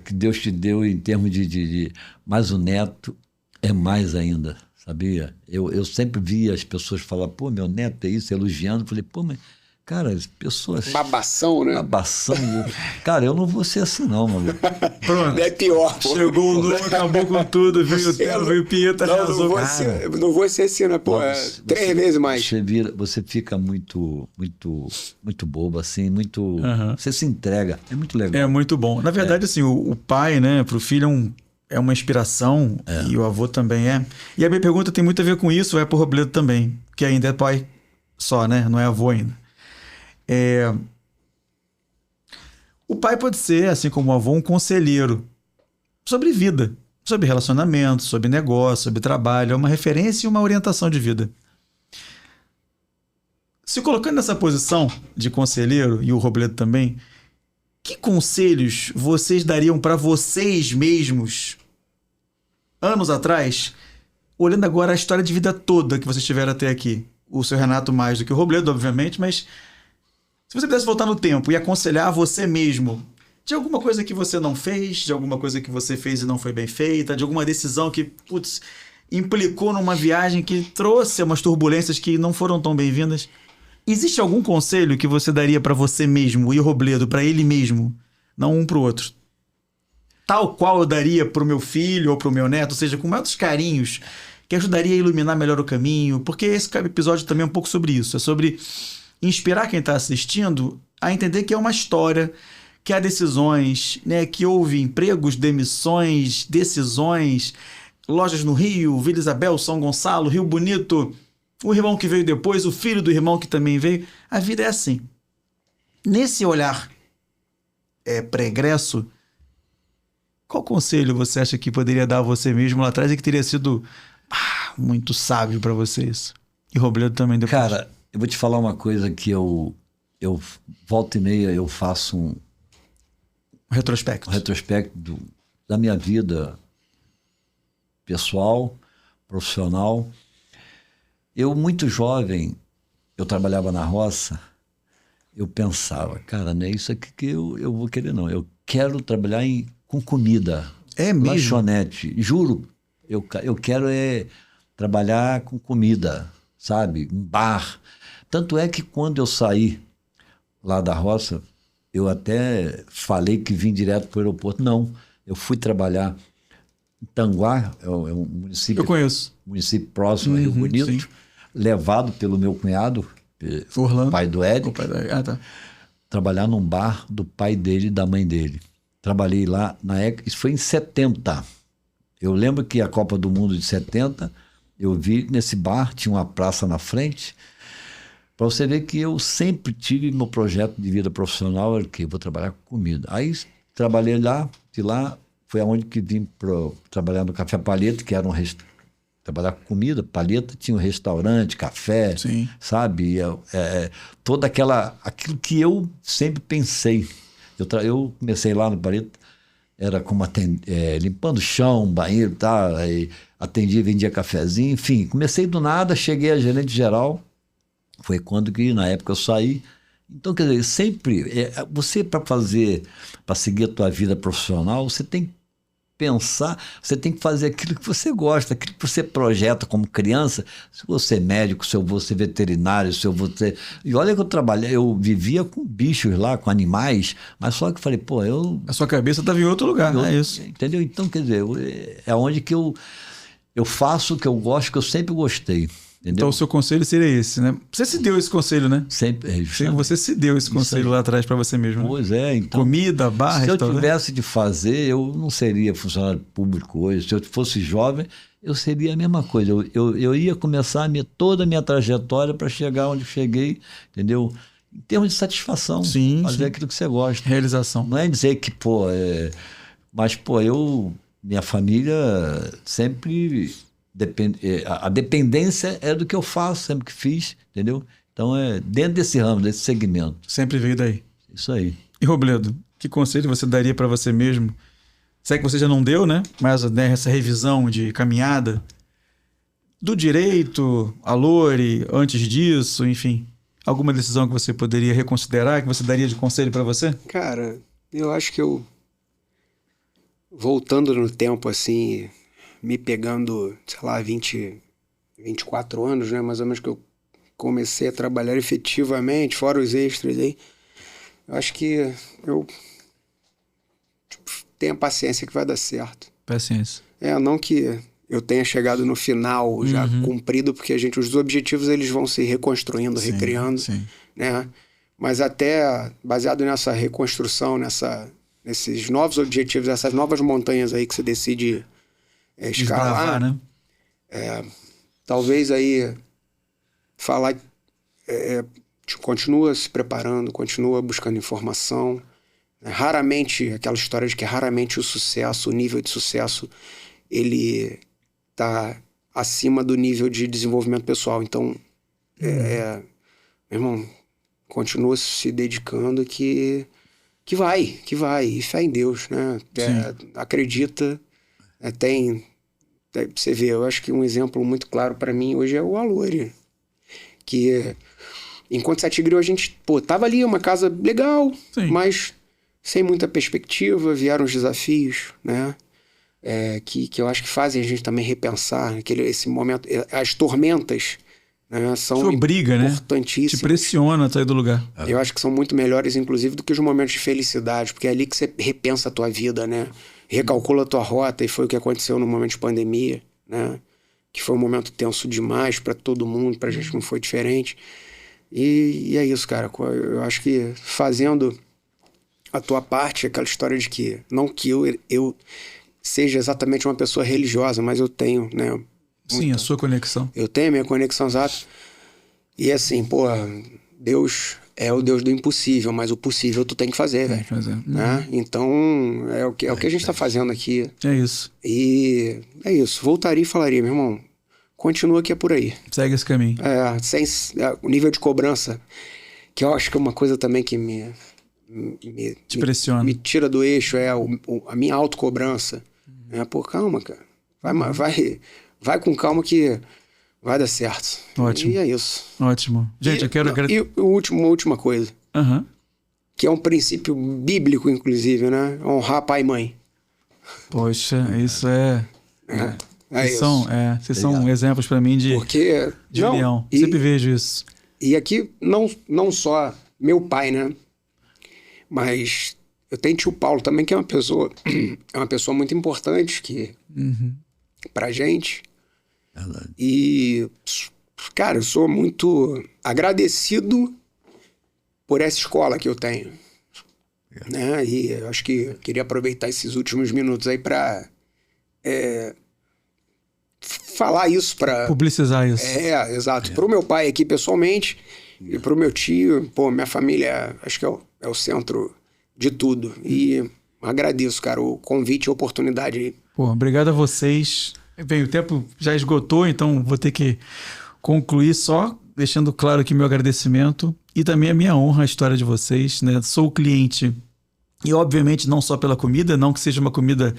que Deus te deu em termos de... Mas o neto é mais ainda, sabia? Eu sempre via as pessoas falar, pô, meu neto é isso, elogiando. Falei, pô, mas... Cara, as pessoas... Babação, né? Babação. Cara, eu não vou ser assim não, maluco. Pronto. É pior, pô. Chegou o Noah, acabou com tudo, veio o Pieta, arrasou. Não vou ser assim, né? Pô, 3 vezes mais. Você fica muito bobo, assim, muito... Você se entrega. É muito legal. É muito bom. Na verdade, assim, o pai, né, pro filho é uma inspiração, e o avô também é. E a minha pergunta tem muito a ver com isso, pro Robledo também, que ainda é pai só, né? Não é avô ainda. O pai pode ser, assim como o avô, um conselheiro sobre vida, sobre relacionamento, sobre negócio, sobre trabalho. É uma referência e uma orientação de vida. Se colocando nessa posição de conselheiro, e o Robledo também, que conselhos vocês dariam para vocês mesmos anos atrás, olhando agora a história de vida toda que vocês tiveram até aqui? O seu Renato mais do que o Robledo, obviamente, mas... Se você pudesse voltar no tempo e aconselhar você mesmo de alguma coisa que você não fez, de alguma coisa que você fez e não foi bem feita, de alguma decisão que, implicou numa viagem que trouxe umas turbulências que não foram tão bem-vindas, existe algum conselho que você daria para você mesmo e o Robledo, para ele mesmo, não um para o outro? Tal qual eu daria para o meu filho ou para o meu neto, ou seja, com muitos carinhos, que ajudaria a iluminar melhor o caminho, porque esse episódio também é um pouco sobre isso, é sobre... inspirar quem está assistindo a entender que é uma história, que há decisões, né? Que houve empregos, demissões, decisões, lojas no Rio, Vila Isabel, São Gonçalo, Rio Bonito, o irmão que veio depois, o filho do irmão que também veio. A vida é assim. Nesse olhar pregresso, qual conselho você acha que poderia dar a você mesmo lá atrás e que teria sido muito sábio para vocês? E Robledo também depois. Cara, eu vou te falar uma coisa que eu volta e meia eu faço um retrospecto da minha vida pessoal, profissional. Eu, muito jovem, eu trabalhava na roça, eu pensava, cara, não é isso aqui que eu vou querer, não. Eu quero trabalhar com comida. É mesmo? Lanchonete. Juro, eu quero trabalhar com comida, sabe? Um bar. Tanto é que quando eu saí lá da roça, eu até falei que vim direto para o aeroporto. Não, Eu fui trabalhar em Tanguá, é um município... Eu conheço. Município próximo a Rio Bonito, sim. levado pelo meu cunhado, Orlando. pai do Eric, Tá. trabalhar num bar do pai dele e da mãe dele. Trabalhei lá na época, isso foi em 70. Eu lembro que a Copa do Mundo de 70, eu vi nesse bar, tinha uma praça na frente, para você ver que eu sempre tive meu projeto de vida profissional, era que vou trabalhar com comida. Aí trabalhei lá, de lá foi aonde que vim para trabalhar no Café Palheta, que era um restaurante. Trabalhar com comida, Palheta tinha um restaurante, café, Sim. sabe? Toda aquilo que eu sempre pensei. Eu comecei lá no Palheta, era como limpando o chão, banheiro, tá? Aí atendia, vendia cafezinho, enfim. Comecei do nada, cheguei a gerente geral. Foi quando que, na época, eu saí. Então, quer dizer, sempre, você para seguir a tua vida profissional, você tem que pensar, você tem que fazer aquilo que você gosta, aquilo que você projeta como criança. Se você é médico, se eu vou ser veterinário, se eu vou ser... E olha que eu vivia com bichos lá, com animais, mas só que eu falei, pô, A sua cabeça estava em outro lugar, é isso. Entendeu? Então, quer dizer, é onde que eu faço o que eu gosto, que eu sempre gostei. Entendeu? Então o seu conselho seria esse, né? Você se deu esse conselho, né? Sempre. Você se deu esse conselho lá atrás para você mesmo. Pois é, então. Comida, bar, se eu restaurante. tivesse de fazer, eu não seria funcionário público hoje. Se eu fosse jovem, eu seria a mesma coisa. Eu ia começar toda a minha trajetória para chegar onde cheguei, entendeu? Em termos de satisfação. Sim, fazer sim. aquilo que você gosta. Realização. Não é dizer que, mas, minha família sempre... a dependência é do que eu faço, sempre que fiz, entendeu? Então, dentro desse ramo, desse segmento. Sempre veio daí. Isso aí. E, Robledo, que conselho você daria para você mesmo? Sei que você já não deu, né? Mas essa revisão de caminhada do direito, a Lore, antes disso, enfim. Alguma decisão que você poderia reconsiderar, que você daria de conselho para você? Cara, eu acho que voltando no tempo, assim, me pegando, sei lá, 24 anos, né? Mais ou menos que eu comecei a trabalhar efetivamente, fora os extras aí. Eu acho que eu tenha paciência que vai dar certo. Paciência. Não que eu tenha chegado no final já cumprido, porque os objetivos eles vão se reconstruindo, Sim, recriando, sim. né? Mas até baseado nessa reconstrução, nesses novos objetivos, essas novas montanhas aí que você decide escalar, Desbravar, né? talvez aí falar, continua se preparando, continua buscando informação. Raramente, aquela história de que raramente o nível de sucesso, ele está acima do nível de desenvolvimento pessoal. Então, meu irmão, continua se dedicando que vai, e fé em Deus, né? Acredita, você vê, eu acho que um exemplo muito claro para mim hoje é o Alore, que enquanto Sete Grill a gente, tava ali uma casa legal, Sim. mas sem muita perspectiva, vieram os desafios, né? Que eu acho que fazem a gente também repensar esse momento, as tormentas, né, são obriga, importantíssimas. Né? Te pressiona a sair do lugar. Eu acho que são muito melhores, inclusive, do que os momentos de felicidade, porque é ali que você repensa a tua vida, né? Recalcula a tua rota, e foi o que aconteceu no momento de pandemia, né? Que foi um momento tenso demais para todo mundo, pra gente não foi diferente. E é isso, cara. Eu acho que fazendo a tua parte, aquela história de que, não que eu seja exatamente uma pessoa religiosa, mas eu tenho, né? Sim, a sua conexão. Eu tenho a minha conexão exata. E assim, Deus é o Deus do impossível, mas o possível tu tem que fazer, velho. Né? Então, é o que a gente tá fazendo aqui. É isso. E é isso. Voltaria e falaria, meu irmão, continua que é por aí. Segue esse caminho. O nível de cobrança, que eu acho que é uma coisa também que te pressiona. Me tira do eixo, a minha autocobrança. Calma, cara. Vai com calma que vai dar certo. Ótimo. E é isso. Ótimo. Gente, eu quero... E uma última coisa. Que é um princípio bíblico, inclusive, né? Honrar pai e mãe. Poxa, isso é... Vocês são exemplos para mim de leão. Sempre vejo isso. E aqui, não só meu pai, né? Mas eu tenho tio Paulo também, que é uma pessoa muito importante pra gente. Verdade. E, cara, eu sou muito agradecido por essa escola que eu tenho. Né? E eu acho que eu queria aproveitar esses últimos minutos aí pra falar isso pra... Publicizar isso. Exato. Pro meu pai aqui, pessoalmente, e pro meu tio. Pô, minha família, acho que é o centro de tudo. E agradeço, cara, o convite e a oportunidade aí. Pô, obrigado a vocês. Bem, o tempo já esgotou, então vou ter que concluir só deixando claro aqui meu agradecimento e também a minha honra, a história de vocês, né? Sou cliente e, obviamente, não só pela comida, não que seja uma comida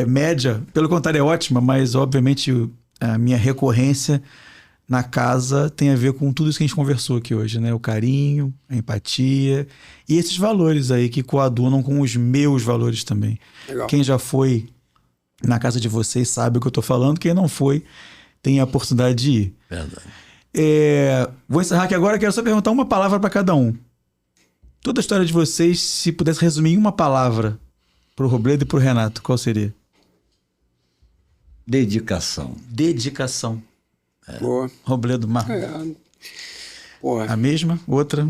média, pelo contrário, é ótima, mas, obviamente, a minha recorrência na casa tem a ver com tudo isso que a gente conversou aqui hoje, né? O carinho, a empatia e esses valores aí que coadunam com os meus valores também. Legal. Quem já foi na casa de vocês sabe o que eu tô falando, quem não foi tem a oportunidade de ir. Verdade. Vou encerrar aqui agora, quero só perguntar uma palavra para cada um. Toda a história de vocês, se pudesse resumir em uma palavra pro Robledo e pro Renato, qual seria? Dedicação. Dedicação. Boa. Robledo, Porra. a mesma? Outra?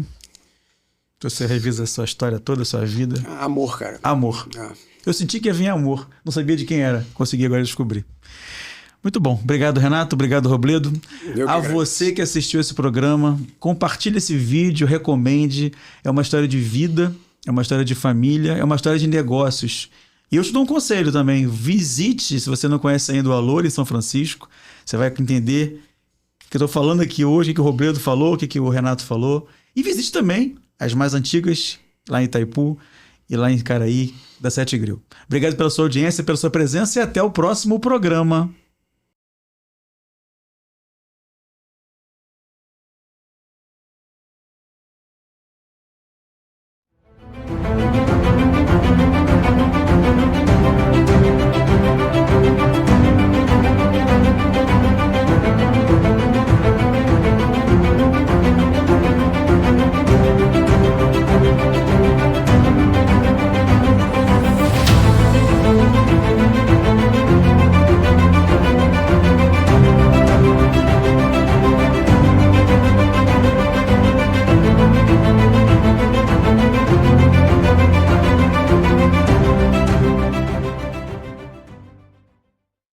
Você revisa a sua história toda, a sua vida. Amor, cara. Amor. Eu senti que ia vir amor. Não sabia de quem era. Consegui agora descobrir. Muito bom. Obrigado, Renato. Obrigado, Robledo. A você que assistiu esse programa, compartilhe esse vídeo, recomende. É uma história de vida, é uma história de família, é uma história de negócios. E eu te dou um conselho também. Visite, se você não conhece ainda o Alor em São Francisco, você vai entender o que eu estou falando aqui hoje, o que o Robledo falou, o que o Renato falou. E visite também as mais antigas, lá em Itaipu e lá em Caraí, da Sete Grill. Obrigado pela sua audiência, pela sua presença e até o próximo programa.